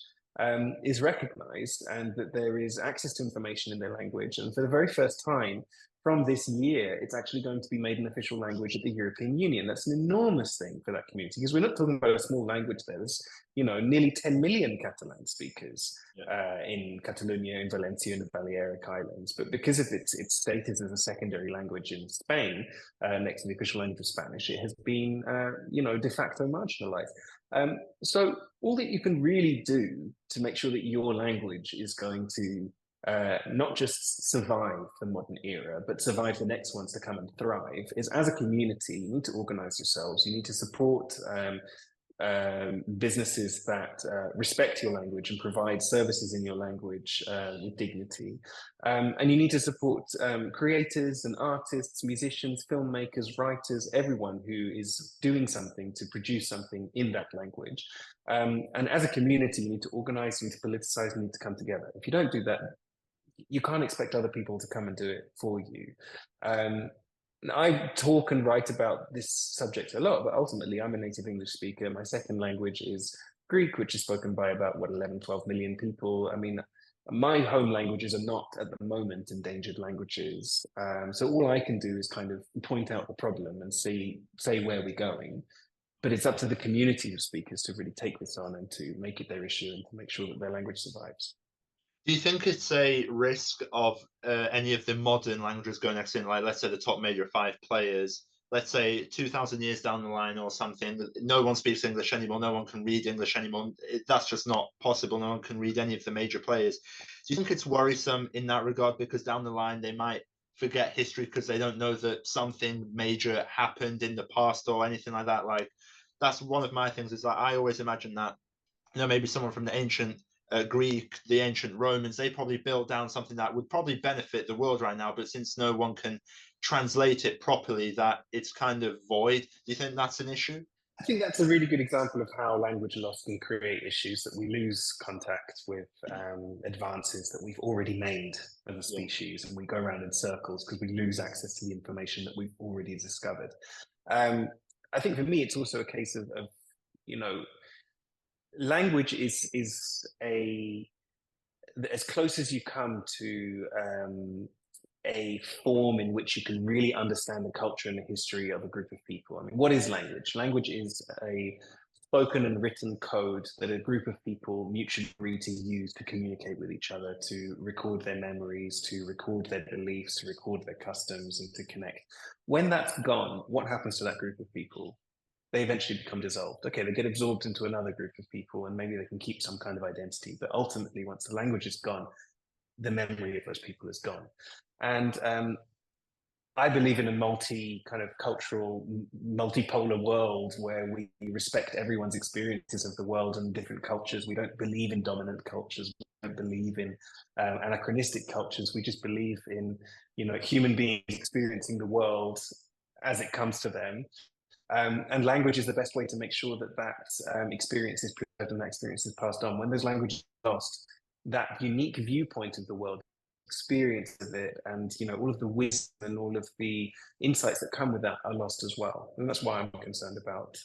is recognized and that there is access to information in their language. And for the very first time, from this year, it's actually going to be made an official language of the European Union. That's an enormous thing for that community because we're not talking about a small language there. There's, nearly 10 million Catalan speakers in Catalonia, in Valencia, and the Balearic Islands. But because of its status as a secondary language in Spain, next to the official language of Spanish, it has been, de facto marginalized. So all that you can really do to make sure that your language is going to not just survive the modern era, but survive the next ones to come and thrive, is as a community, you need to organize yourselves. You need to support businesses that respect your language and provide services in your language with dignity. And you need to support creators and artists, musicians, filmmakers, writers, everyone who is doing something to produce something in that language. And as a community, you need to organize, you need to politicize, you need to come together. If you don't do that, you can't expect other people to come and do it for you. I talk and write about this subject a lot, but ultimately I'm a native English speaker. My second language is Greek, which is spoken by about 11, 12 million people. I mean, my home languages are not at the moment endangered languages. So all I can do is kind of point out the problem and say where we're going. But it's up to the community of speakers to really take this on and to make it their issue and to make sure that their language survives. Do you think it's a risk of any of the modern languages going extinct? Like, let's say the top major 5 players, let's say 2,000 years down the line or something, no one speaks English anymore, no one can read English anymore. That's just not possible. No one can read any of the major players. Do you think it's worrisome in that regard? Because down the line, they might forget history because they don't know that something major happened in the past or anything like that. Like, that's one of my things, is that I always imagine that, maybe someone from the ancient Greek, the ancient Romans, they probably built down something that would probably benefit the world right now. But since no one can translate it properly, that it's kind of void. Do you think that's an issue? I think that's a really good example of how language loss can create issues, that we lose contact with advances that we've already made as a species, and we go around in circles because we lose access to the information that we've already discovered. I think for me, it's also a case of language is as close as you come to a form in which you can really understand the culture and the history of a group of people. I mean, what is language? Language is a spoken and written code that a group of people mutually agree to use to communicate with each other, to record their memories, to record their beliefs, to record their customs, and to connect. When that's gone, what happens to that group of people? They eventually become dissolved. Okay, they get absorbed into another group of people and maybe they can keep some kind of identity. But ultimately, once the language is gone, the memory of those people is gone. And I believe in a multi-cultural, multipolar world where we respect everyone's experiences of the world and different cultures. We don't believe in dominant cultures. We don't believe in anachronistic cultures. We just believe in, human beings experiencing the world as it comes to them. And language is the best way to make sure that experience is preserved and that experience is passed on. When those languages are lost, that unique viewpoint of the world, experience of it, and all of the wisdom and all of the insights that come with that are lost as well. And that's why I'm concerned about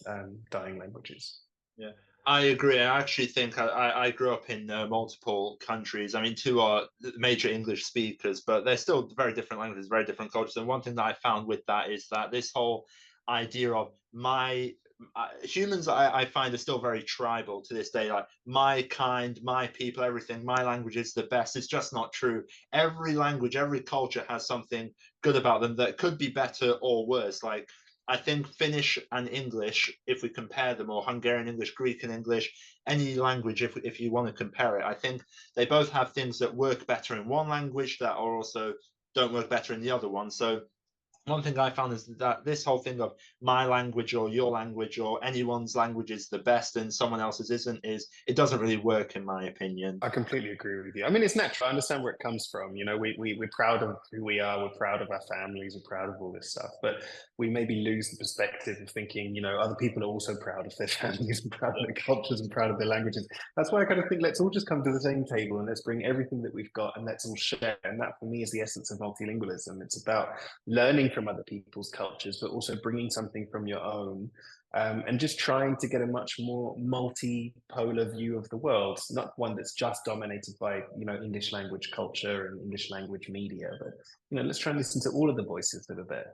dying languages. Yeah, I agree. I actually think I grew up in multiple countries. I mean, 2 are major English speakers, but they're still very different languages, very different cultures. And one thing that I found with that is that this whole idea of humans, I find, are still very tribal to this day. Like, my kind, my people, everything, my language is the best. It's just not true. Every language, every culture has something good about them that could be better or worse. Like, I think Finnish and English, if we compare them, or Hungarian English, Greek and English, any language, if you want to compare it, I think they both have things that work better in one language that are also don't work better in the other one. So one thing I found is that this whole thing of my language or your language or anyone's language is the best and someone else's isn't, is it doesn't really work in my opinion. I completely agree with you. I mean, it's natural. I understand where it comes from. You know, we're proud of who we are. We're proud of our families. We're proud of all this stuff. But we maybe lose the perspective of thinking, you know, other people are also proud of their families and proud of their cultures and proud of their languages. That's why I kind of think let's all just come to the same table and let's bring everything that we've got and let's all share. And that for me is the essence of multilingualism. It's about learning from other people's cultures, but also bringing something from your own, and just trying to get a much more multipolar view of the world, not one that's just dominated by, you know, English language culture and English language media, but, you know, let's try and listen to all of the voices that are there.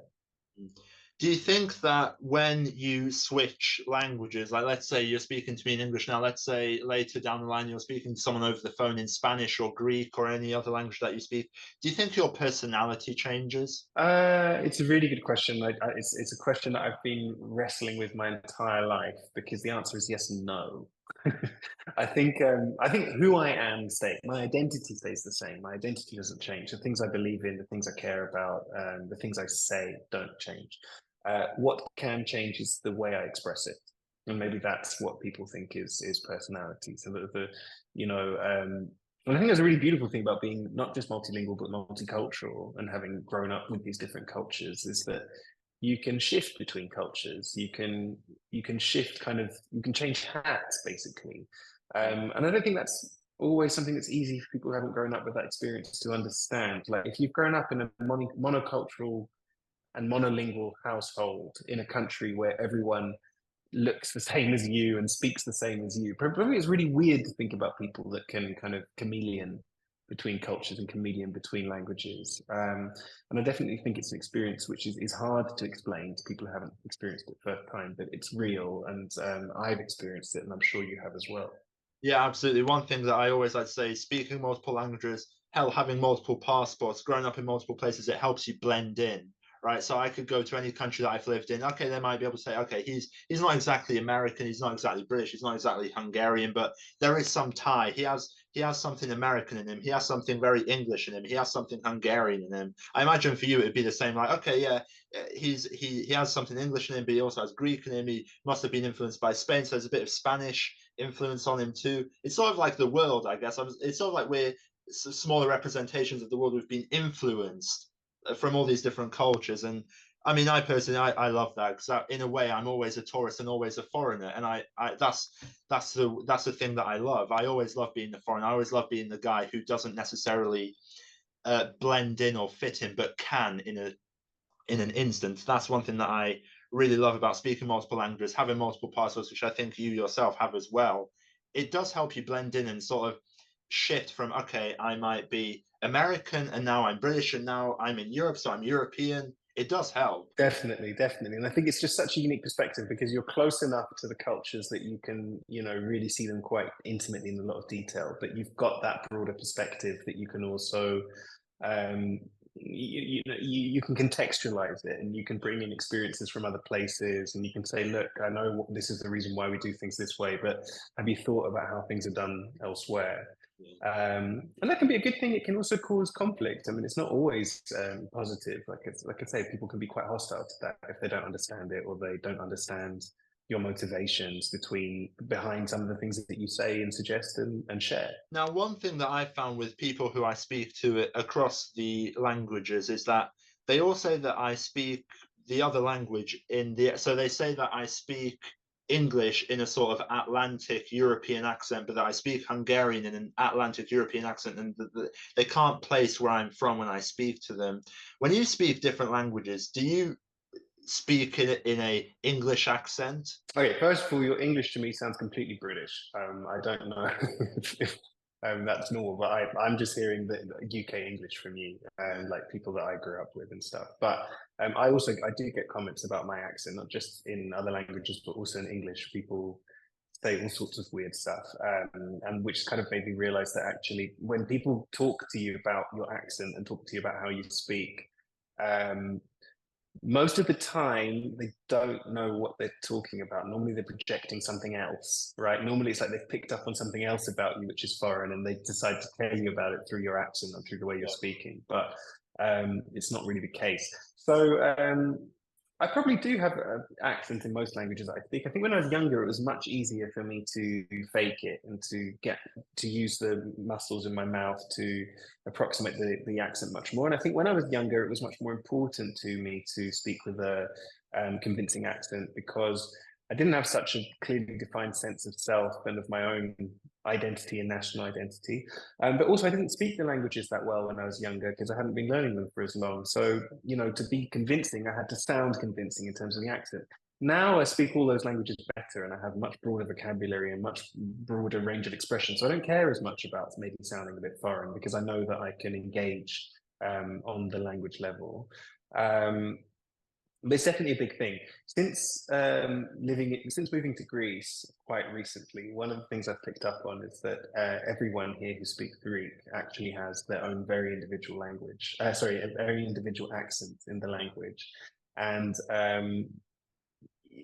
Do you think that when you switch languages, like let's say you're speaking to me in English now, let's say later down the line you're speaking to someone over the phone in Spanish or Greek or any other language that you speak, do you think your personality changes? It's a really good question. It's a question that I've been wrestling with my entire life because the answer is yes and no. I think who I am stays. My identity stays the same. My identity doesn't change. The things I believe in, the things I care about, the things I say don't change. What can change is the way I express it, and maybe that's what people think is personality. So the you know, and I think there's a really beautiful thing about being not just multilingual but multicultural and having grown up with these different cultures is that you can shift between cultures. You can shift kind of you can change hats basically, and I don't think that's always something that's easy for people who haven't grown up with that experience to understand. Like if you've grown up in a monocultural and monolingual household in a country where everyone looks the same as you and speaks the same as you. Probably it's really weird to think about people that can kind of chameleon between cultures and chameleon between languages. And I definitely think it's an experience which is hard to explain to people who haven't experienced it first time, but it's real. And I've experienced it, and I'm sure you have as well. Yeah, absolutely. One thing that I always like to say, speaking multiple languages, hell, having multiple passports, growing up in multiple places, it helps you blend in, right? So I could go to any country that I've lived in. Okay, they might be able to say, okay, he's not exactly American, he's not exactly British, he's not exactly Hungarian, but there is some tie. He has something American in him. He has something very English in him. He has something Hungarian in him. I imagine for you it'd be the same. Like, okay, yeah, he has something English in him, but he also has Greek in him. He must have been influenced by Spain, so there's a bit of Spanish influence on him too. It's sort of like the world, I guess. It's sort of like we're smaller representations of the world. We've been influenced from all these different cultures, and I mean, I personally, I love that because in a way, I'm always a tourist and always a foreigner, and that's the thing that I love. I always love being the foreigner. I always love being the guy who doesn't necessarily blend in or fit in, but can in an instant. That's one thing that I really love about speaking multiple languages, having multiple passports, which I think you yourself have as well. It does help you blend in and sort of shift from, okay, I might be American and now I'm British and now I'm in Europe, so I'm European. It does help. Definitely, definitely. And I think it's just such a unique perspective because you're close enough to the cultures that you can, you know, really see them quite intimately in a lot of detail. But you've got that broader perspective that you can also, you can contextualize it and you can bring in experiences from other places and you can say, look, I know this is the reason why we do things this way, but have you thought about how things are done elsewhere? And that can be a good thing. It can also cause conflict. I mean, it's not always positive. Like I say, people can be quite hostile to that if they don't understand it or they don't understand your motivations behind some of the things that you say and suggest and share. Now, one thing that I found with people who I speak to across the languages is that they all say that I speak the other language so they say that I speak English in a sort of Atlantic European accent, but that I speak Hungarian in an Atlantic European accent, and they can't place where I'm from when I speak to them. When you speak different languages, do you speak in a English accent? Okay, first of all, your English to me sounds completely British. I don't know if that's normal, but I'm just hearing the UK English from you and like people that I grew up with and stuff. But I do get comments about my accent, not just in other languages, but also in English. People say all sorts of weird stuff, and which kind of made me realize that actually when people talk to you about your accent and talk to you about how you speak, um, most of the time they don't know what they're talking about. Normally they're projecting something else, right? Normally it's like they've picked up on something else about you which is foreign and they decide to tell you about it through your accent or through the way you're speaking. But it's not really the case. So I probably do have an accent in most languages I speak. I think when I was younger, it was much easier for me to fake it and to use the muscles in my mouth to approximate the accent much more. And I think when I was younger, it was much more important to me to speak with a convincing accent because I didn't have such a clearly defined sense of self and of my own identity and national identity. But also, I didn't speak the languages that well when I was younger because I hadn't been learning them for as long. So, to be convincing, I had to sound convincing in terms of the accent. Now I speak all those languages better and I have much broader vocabulary and much broader range of expression. So I don't care as much about maybe sounding a bit foreign because I know that I can engage on the language level. But it's definitely a big thing. Since moving to Greece quite recently, one of the things I've picked up on is that everyone here who speaks Greek actually has their own very individual language. Sorry, a very individual accent in the language, and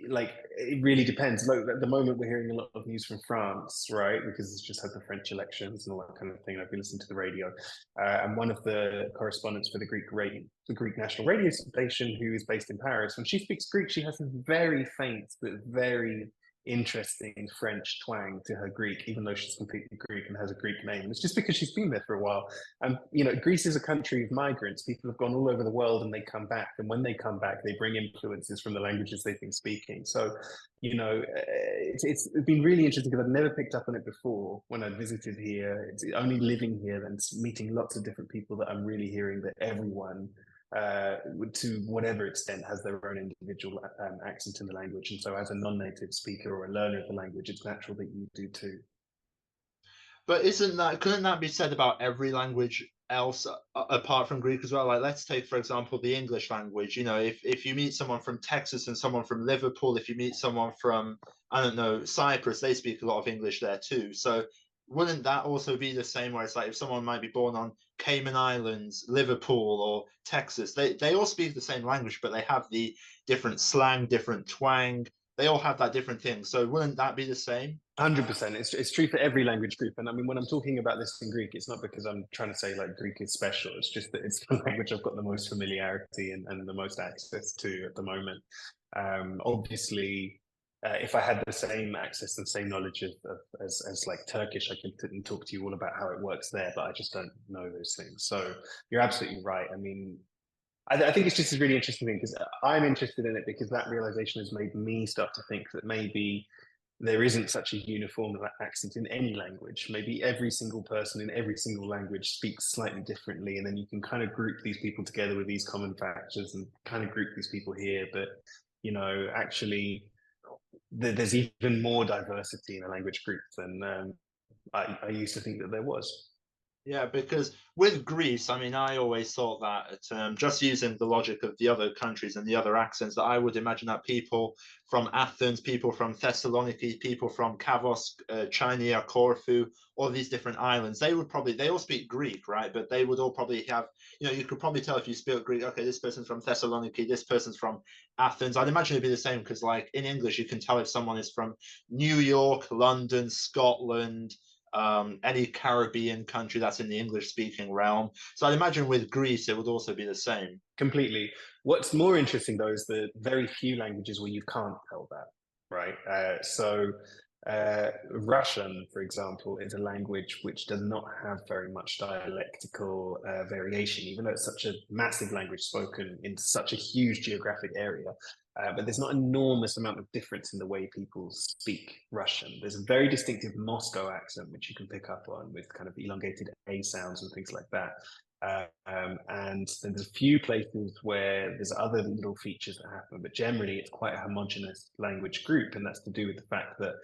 like it really depends. Like at the moment, we're hearing a lot of news from France, right? Because it's just had the French elections and all that kind of thing. I've been listening to the radio, and one of the correspondents for the Greek national radio station, who is based in Paris, when she speaks Greek, she has this very faint but very interesting French twang to her Greek, even though she's completely Greek and has a Greek name. It's just because she's been there for a while. And Greece is a country of migrants. People have gone all over the world and they come back. And when they come back, they bring influences from the languages they've been speaking. So, it's been really interesting because I've never picked up on it before when I visited here. It's only living here and meeting lots of different people that I'm really hearing that everyone to whatever extent has their own individual accent in the language. And so as a non-native speaker or a learner of the language, it's natural that you do too. But couldn't that be said about every language else apart from Greek as well? Like, let's take, for example, the English language. If you meet someone from Texas and someone from Liverpool, if you meet someone from, I don't know, Cyprus, they speak a lot of English there too. So wouldn't that also be the same where it's like if someone might be born on Cayman Islands, Liverpool, or Texas, they all speak the same language, but they have the different slang, different twang. They all have that different thing. So wouldn't that be the same? 100%. It's true for every language group. And I mean, when I'm talking about this in Greek, it's not because I'm trying to say like Greek is special. It's just that it's the language I've got the most familiarity and the most access to at the moment. Obviously, if I had the same access and same knowledge as like Turkish, I could talk to you all about how it works there, but I just don't know those things. So you're absolutely right. I mean, I think it's just a really interesting thing because I'm interested in it because that realization has made me start to think that maybe there isn't such a uniform accent in any language. Maybe every single person in every single language speaks slightly differently, and then you can kind of group these people together with these common factors and kind of group these people here. But actually, there's even more diversity in a language group than I used to think that there was. Yeah, because with Greece, I mean, I always thought that just using the logic of the other countries and the other accents, that I would imagine that people from Athens, people from Thessaloniki, people from Kavos, Chania, Corfu, all these different islands, they all speak Greek, right? But they would all probably have, you could probably tell if you speak Greek, okay, this person's from Thessaloniki, this person's from Athens. I'd imagine it'd be the same because, like, in English, you can tell if someone is from New York, London, Scotland, any Caribbean country that's in the English speaking realm. So I'd imagine with Greece, it would also be the same. Completely. What's more interesting, though, is the very few languages where you can't tell that, right? Russian, for example, is a language which does not have very much dialectical variation, even though it's such a massive language spoken in such a huge geographic area. But there's not an enormous amount of difference in the way people speak Russian. There's a very distinctive Moscow accent, which you can pick up on with kind of elongated A sounds and things like that. And then there's a few places where there's other little features that happen, but generally it's quite a homogenous language group, and that's to do with the fact that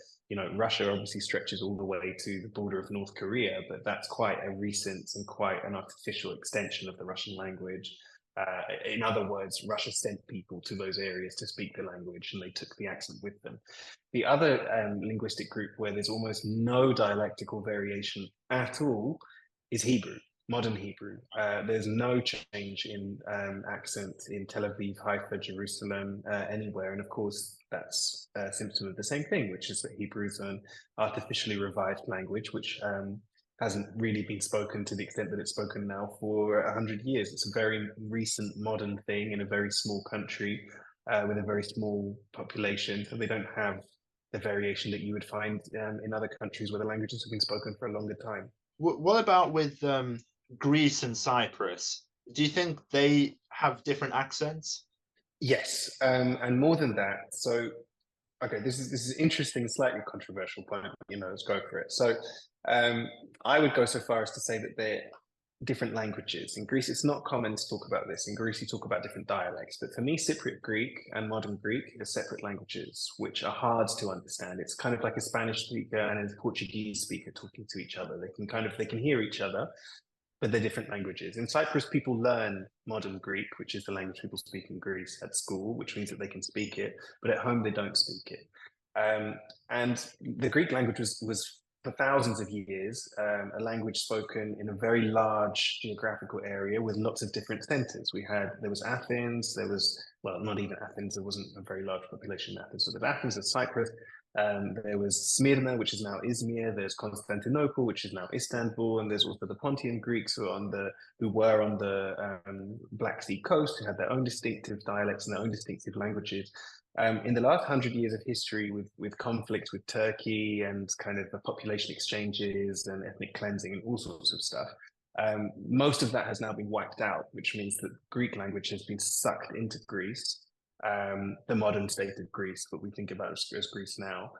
Russia obviously stretches all the way to the border of North Korea, but that's quite a recent and quite an artificial extension of the Russian language. In other words, Russia sent people to those areas to speak the language, and they took the accent with them. The other linguistic group where there's almost no dialectical variation at all is Hebrew. Modern Hebrew. There's no change in accent in Tel Aviv, Haifa, Jerusalem, anywhere. And of course, that's a symptom of the same thing, which is that Hebrew is an artificially revived language, which hasn't really been spoken to the extent that it's spoken now for 100 years. It's a very recent modern thing in a very small country with a very small population. So they don't have the variation that you would find in other countries where the languages have been spoken for a longer time. What about with Greece and Cyprus? Do you think they have different accents? Yes, and more than that. So, okay, this is interesting, slightly controversial point. Let's go for it. So, um, I would go so far as to say that they're different languages. In Greece, it's not common to talk about this. In Greece, you talk about different dialects. But for me, Cypriot Greek and modern Greek are separate languages, which are hard to understand. It's kind of like a Spanish speaker and a Portuguese speaker talking to each other. They can hear each other, but they're different languages. In Cyprus, people learn modern Greek, which is the language people speak in Greece at school, which means that they can speak it, but at home they don't speak it. And the Greek language was for thousands of years a language spoken in a very large geographical area with lots of different centers. There was Athens, there was, well, not even Athens, there wasn't a very large population in Athens. So there's Athens, there's Cyprus, there was Smyrna, which is now Izmir. There's Constantinople, which is now Istanbul, and there's also the Pontian Greeks who were on the Black Sea coast, who had their own distinctive dialects and their own distinctive languages. In the last 100 years of history, with conflicts with Turkey and kind of the population exchanges and ethnic cleansing and all sorts of stuff, most of that has now been wiped out, which means that Greek language has been sucked into Greece, the modern state of Greece, what we think about as Greece now,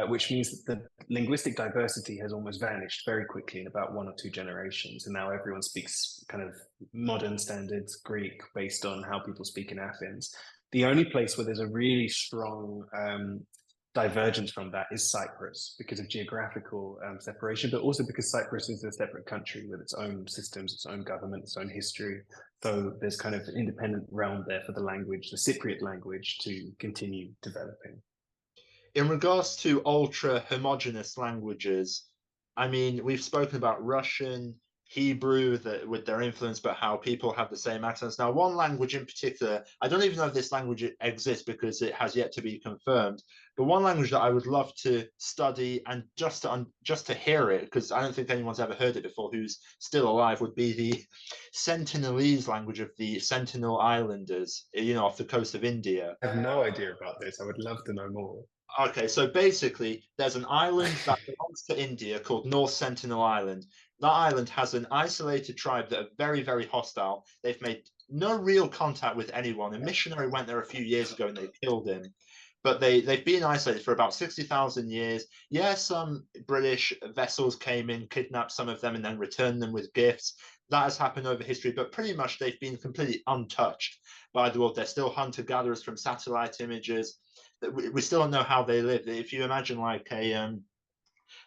which means that the linguistic diversity has almost vanished very quickly in about 1 or 2 generations. And now everyone speaks kind of modern standards Greek based on how people speak in Athens. The only place where there's a really strong divergence from that is Cyprus because of geographical separation, but also because Cyprus is a separate country with its own systems, its own government, its own history. So there's kind of an independent realm there for the language, the Cypriot language, to continue developing. In regards to ultra homogenous languages, I mean, we've spoken about Russian, Hebrew, that with their influence, but how people have the same accents. Now, one language in particular, I don't even know if this language exists because it has yet to be confirmed. But one language that I would love to study and just to hear it, because I don't think anyone's ever heard it before, who's still alive, would be the Sentinelese language of the Sentinel Islanders, off the coast of India. I have no idea about this. I would love to know more. Okay, so basically, there's an island that belongs to India called North Sentinel Island. That island has an isolated tribe that are very, very hostile. They've made no real contact with anyone. A missionary went there a few years ago and they killed him. But they've been isolated for about 60,000 years. Yeah, some British vessels came in, kidnapped some of them, and then returned them with gifts. That has happened over history, but pretty much they've been completely untouched by the world. They're still hunter gatherers from satellite images. We still don't know how they live. If you imagine like an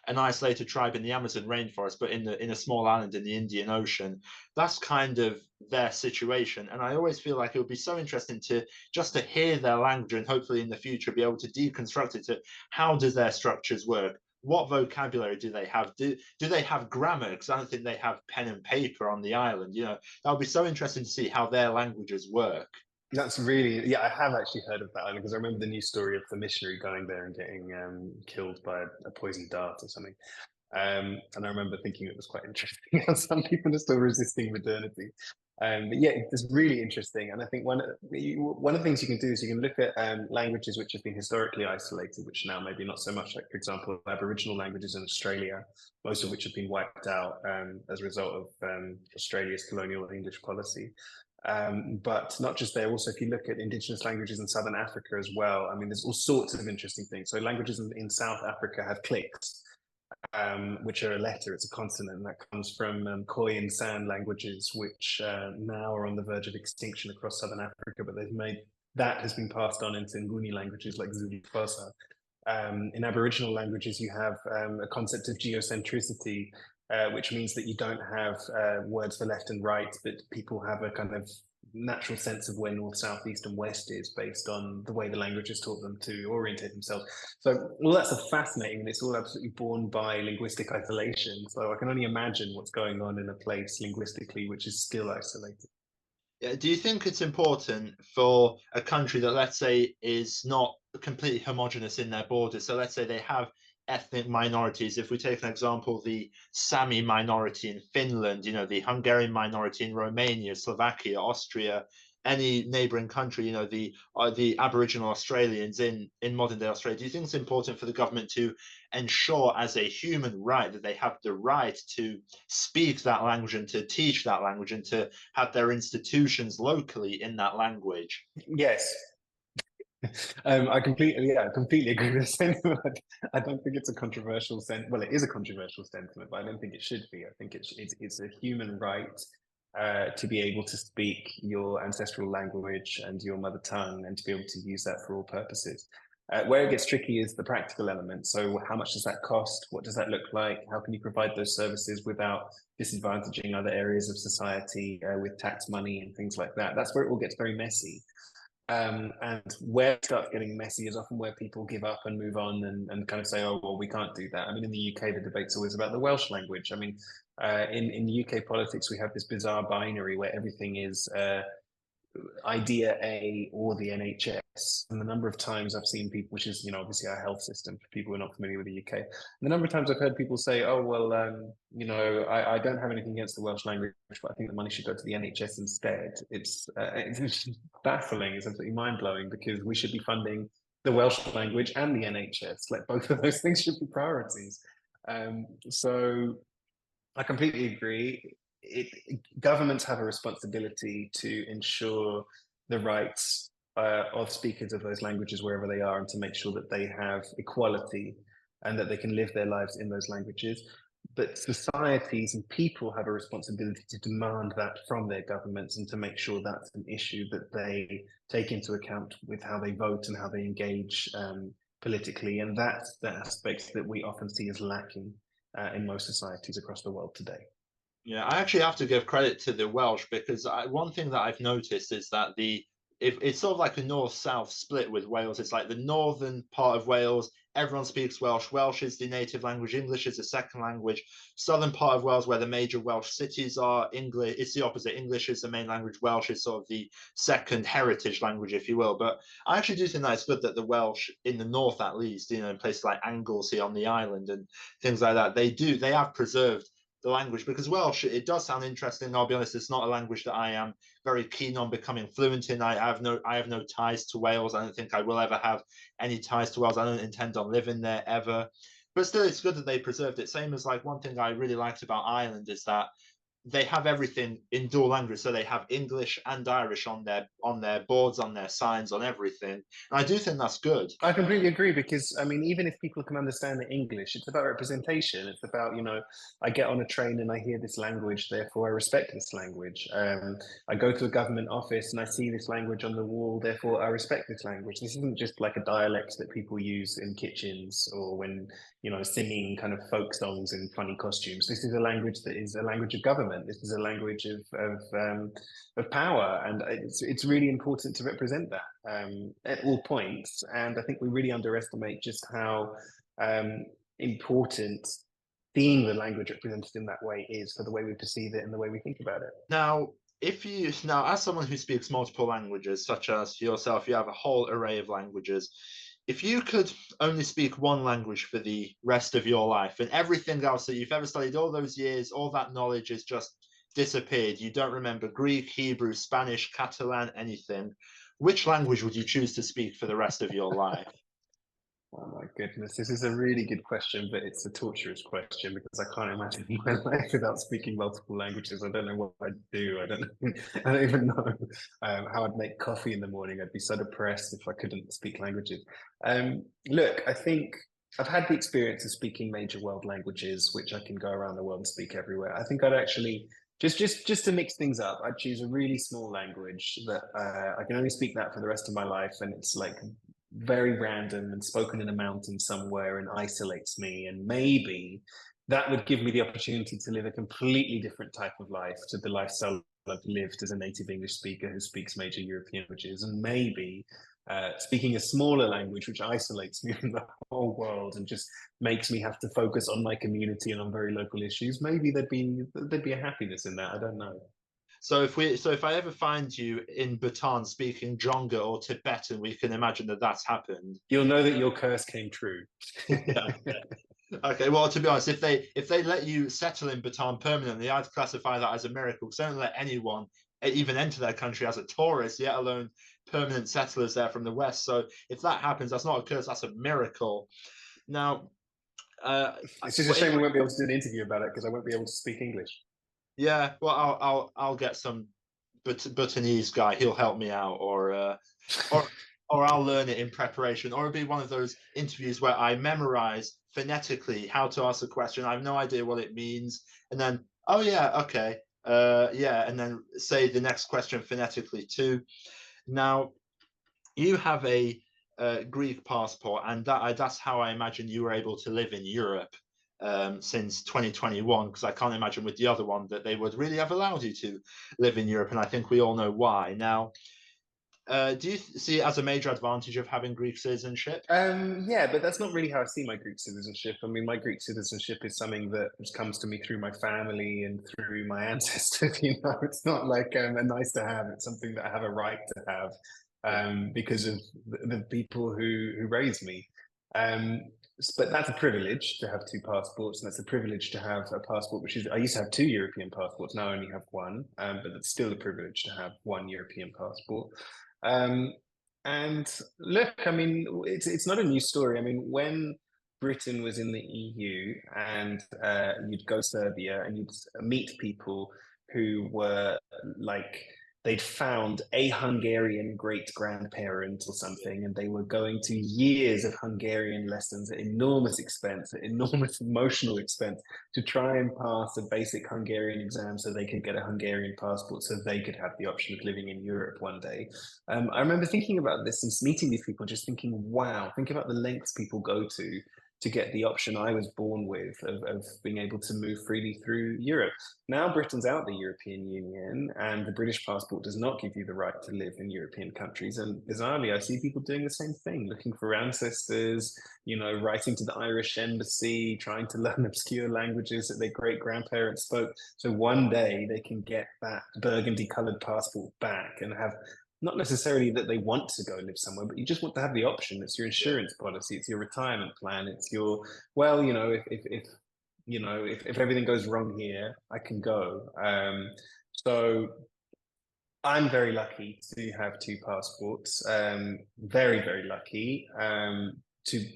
isolated tribe in the Amazon rainforest, but in a small island in the Indian Ocean, that's kind of their situation. And I always feel like it would be so interesting to just to hear their language and hopefully in the future be able to deconstruct it to how do their structures work? What vocabulary do they have? Do they have grammar? Because I don't think they have pen and paper on the island. That would be so interesting to see how their languages work. That's really, yeah, I have actually heard of that because I remember the news story of the missionary going there and getting killed by a poisoned dart or something. And I remember thinking it was quite interesting how some people are still resisting modernity. But yeah, it's really interesting. And I think one of the things you can do is you can look at languages which have been historically isolated, which now maybe not so much, like, for example, Aboriginal languages in Australia, most of which have been wiped out as a result of Australia's colonial English policy. But not just there, also if you look at indigenous languages in Southern Africa as well, I mean, there's all sorts of interesting things. So languages in South Africa have clicks, which are a letter, it's a consonant, and that comes from Khoi and San languages, which now are on the verge of extinction across Southern Africa, but that has been passed on into Nguni languages like Zulu Xhosa. In Aboriginal languages, you have a concept of geocentricity, which means that you don't have words for left and right, but people have a kind of natural sense of where north, south, east, and west is based on the way the language has taught them to orientate themselves. So all that's fascinating, and it's all absolutely born by linguistic isolation. So I can only imagine what's going on in a place linguistically which is still isolated. Yeah, do you think it's important for a country that, let's say, is not completely homogenous in their borders? So let's say they have ethnic minorities. If we take an example, the Sami minority in Finland, the Hungarian minority in Romania, Slovakia, Austria, any neighboring country, the Aboriginal Australians in modern day Australia. Do you think it's important for the government to ensure as a human right that they have the right to speak that language and to teach that language and to have their institutions locally in that language? Yes. I completely agree with the sentiment. I don't think it's a controversial sentiment. Well, it is a controversial sentiment, but I don't think it should be. I think it's a human right to be able to speak your ancestral language and your mother tongue, and to be able to use that for all purposes. Where it gets tricky is the practical element. So, how much does that cost? What does that look like? How can you provide those services without disadvantaging other areas of society with tax money and things like that? That's where it all gets very messy. And where it starts getting messy is often where people give up and move on and kind of say, oh, well, we can't do that. I mean, in the UK, the debate's always about the Welsh language. I mean, in UK politics, we have this bizarre binary where everything is Idea A or the NHS. And the number of times I've seen people, which is, obviously our health system for people who are not familiar with the UK, and the number of times I've heard people say, oh, well, I don't have anything against the Welsh language, but I think the money should go to the NHS instead. It's baffling. It's absolutely mind blowing, because we should be funding the Welsh language and the NHS. Like, both of those things should be priorities. So I completely agree. Governments have a responsibility to ensure the rights of speakers of those languages wherever they are, and to make sure that they have equality and that they can live their lives in those languages. But societies and people have a responsibility to demand that from their governments, and to make sure that's an issue that they take into account with how they vote and how they engage politically. And that's the aspects that we often see as lacking in most societies across the world today. Yeah, I actually have to give credit to the Welsh, because one thing that I've noticed is that if it's sort of like a north-south split with Wales. It's like the northern part of Wales, everyone speaks Welsh. Welsh is the native language. English is the second language. Southern part of Wales, where the major Welsh cities are, English, it's the opposite. English is the main language. Welsh is sort of the second heritage language, if you will. But I actually do think that it's good that the Welsh in the north, at least, in places like Anglesey on the island and things like that, they have preserved the language, because Welsh, it does sound interesting. I'll be honest, it's not a language that I am very keen on becoming fluent in. I have no ties to Wales. I don't think I will ever have any ties to Wales. I don't intend on living there ever. But still, it's good that they preserved it. Same as, like, one thing I really liked about Ireland is that they have everything in dual language. So they have English and Irish on their boards, on their signs, on everything. And I do think that's good. I completely agree, because I mean, even if people can understand the English, it's about representation. It's about, I get on a train and I hear this language, therefore I respect this language. I go to a government office and I see this language on the wall, therefore I respect this language. This isn't just like a dialect that people use in kitchens, or when, singing kind of folk songs in funny costumes. This is a language that is a language of government. This is a language of power, and it's really important to represent that at all points. And I think we really underestimate just how important seeing the language represented in that way is for the way we perceive it and the way we think about it. Now, as someone who speaks multiple languages, such as yourself, you have a whole array of languages. If you could only speak one language for the rest of your life, and everything else that you've ever studied all those years, all that knowledge is just disappeared, you don't remember Greek, Hebrew, Spanish, Catalan, anything, which language would you choose to speak for the rest of your life? Oh my goodness, this is a really good question, but it's a torturous question, because I can't imagine my life without speaking multiple languages. I don't know what I'd do. I don't know. I don't even know how I'd make coffee in the morning. I'd be so depressed if I couldn't speak languages. Look, I think I've had the experience of speaking major world languages, which I can go around the world and speak everywhere. I think I'd actually just to mix things up, I'd choose a really small language that I can only speak that for the rest of my life, and it's like very random and spoken in a mountain somewhere and isolates me. And maybe that would give me the opportunity to live a completely different type of life to the lifestyle I've lived as a native English speaker who speaks major European languages. And maybe speaking a smaller language, which isolates me from the whole world and just makes me have to focus on my community and on very local issues. Maybe there'd be a happiness in that. I don't know. So if I ever find you in Bhutan speaking Jonga or Tibetan, we can imagine that that's happened. You'll know that your curse came true. Yeah. Okay, well, to be honest, if they let you settle in Bhutan permanently, I'd classify that as a miracle. Because they don't let anyone even enter their country as a tourist, yet alone permanent settlers there from the West. So if that happens, that's not a curse, that's a miracle. Now, It's just a shame we won't be able to do an interview about it because I won't be able to speak English. yeah, well, I'll get some Bhutanese guy. He'll help me out, or or I'll learn it in preparation, or it'll be one of those interviews where I memorize phonetically how to ask a question. I have no idea what it means, and then oh yeah, okay, yeah, and then say the next question phonetically too. Now you have a Greek passport, and that's how I imagine you were able to live in Europe since 2021. Because I can't imagine with the other one that they would really have allowed you to live in Europe, and I think we all know why. Now, do you see it as a major advantage of having Greek citizenship? Yeah, but that's not really how I see my Greek citizenship. I mean, my Greek citizenship is something that comes to me through my family and through my ancestors. You know, it's not like a nice to have. It's something that I have a right to have because of the people who raised me. Um, but that's a privilege to have two passports, and that's a privilege to have a passport which is. I used to have two European passports. Now I only have one, but it's still a privilege to have one European passport. Um, and look, I mean, it's not a new story. I mean, when Britain was in the EU, and you'd go to Serbia and you'd meet people who were like they'd found a Hungarian great grandparent or something, and they were going to years of Hungarian lessons at enormous expense, at enormous emotional expense, to try and pass a basic Hungarian exam so they could get a Hungarian passport, so they could have the option of living in Europe one day. I remember thinking about this and meeting these people, just thinking, wow, think about the lengths people go to get the option I was born with of being able to move freely through Europe. Now Britain's out the European Union, and the British passport does not give you the right to live in European countries. And bizarrely, I see people doing the same thing, looking for ancestors, you know, writing to the Irish embassy, trying to learn obscure languages that their great grandparents spoke. So one day they can get that burgundy colored passport back and have not necessarily that they want to go live somewhere, but you just want to have the option. It's your insurance policy, it's your retirement plan, it's your, well, you know, if you know, if everything goes wrong here, I can go. So I'm very lucky to have two passports. Very, very lucky.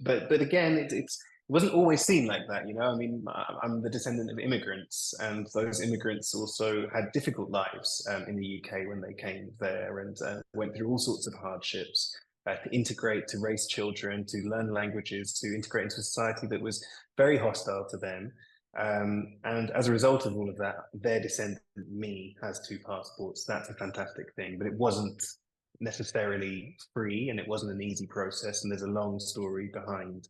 But again, it wasn't always seen like that. You know, I mean, I'm the descendant of immigrants, and those immigrants also had difficult lives in the UK when they came there, and went through all sorts of hardships. To integrate, to raise children, to learn languages, to integrate into a society that was very hostile to them. And as a result of all of that, their descendant, me, has two passports. That's a fantastic thing, but it wasn't necessarily free and it wasn't an easy process. And there's a long story behind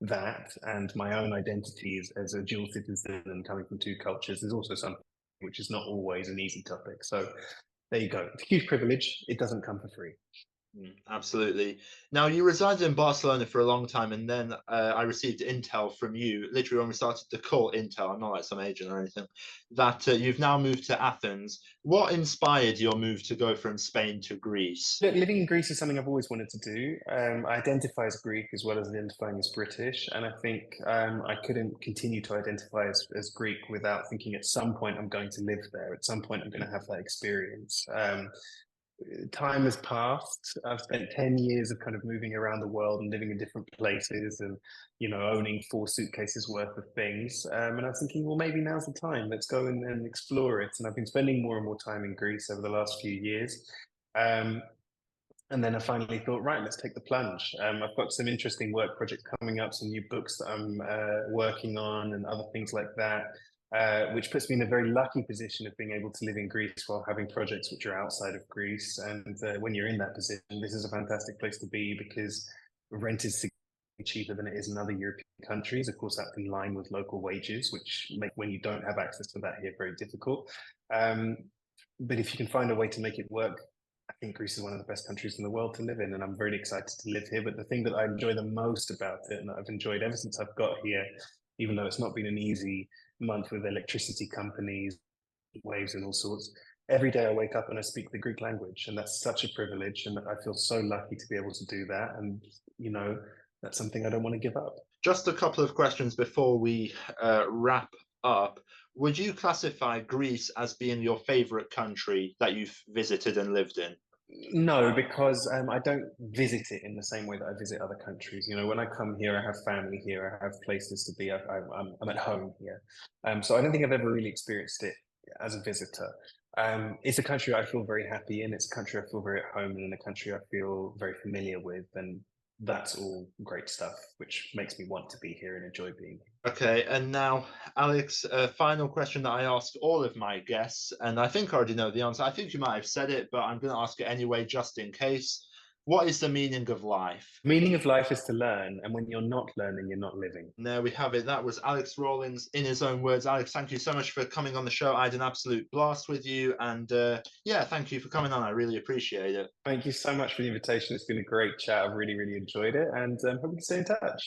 that. And my own identity as a dual citizen and coming from two cultures is also something which is not always an easy topic. So there you go. It's a huge privilege. It doesn't come for free. Absolutely. Now, you resided in Barcelona for a long time, and then I received intel from you, literally when we started to call intel. I'm not like some agent or anything, that you've now moved to Athens. What inspired your move to go from Spain to Greece? Look, living in Greece is something I've always wanted to do. I identify as Greek as well as identifying as British, and I think I couldn't continue to identify as Greek without thinking at some point I'm going to live there. At some point I'm going to have that experience. Time has passed. I've spent 10 years of kind of moving around the world and living in different places and, you know, owning 4 suitcases worth of things. And I was thinking, well, maybe now's the time. Let's go and explore it. And I've been spending more and more time in Greece over the last few years. And then I finally thought, right, let's take the plunge. I've got some interesting work projects coming up, some new books that I'm working on and other things like that. Which puts me in a very lucky position of being able to live in Greece while having projects which are outside of Greece. And when you're in that position, this is a fantastic place to be because rent is significantly cheaper than it is in other European countries. Of course, that's in line with local wages, which make when you don't have access to that here very difficult. But if you can find a way to make it work, I think Greece is one of the best countries in the world to live in, and I'm very excited to live here. But the thing that I enjoy the most about it, and that I've enjoyed ever since I've got here, even though it's not been an easy month with electricity companies, waves and all sorts, every day I wake up and I speak the Greek language, and that's such a privilege, and I feel so lucky to be able to do that. And you know, that's something I don't want to give up. Just a couple of questions before we wrap up. Would you classify Greece as being your favorite country that you've visited and lived in? No, because I don't visit it in the same way that I visit other countries. You know, when I come here, I have family here, I have places to be. I'm at home here, so I don't think I've ever really experienced it as a visitor. It's a country I feel very happy in. It's a country I feel very at home in, and a country I feel very familiar with, and that's all great stuff, which makes me want to be here and enjoy being here. Okay, and now, Alex, a final question that I ask all of my guests, and I think I already know the answer. I think you might have said it, but I'm going to ask it anyway, just in case. What is the meaning of life? The meaning of life is to learn, and when you're not learning, you're not living. And there we have it. That was Alex Rawlings in his own words. Alex, thank you so much for coming on the show. I had an absolute blast with you, and yeah, thank you for coming on. I really appreciate it. Thank you so much for the invitation. It's been a great chat. I've really, really enjoyed it, and hope we can stay in touch.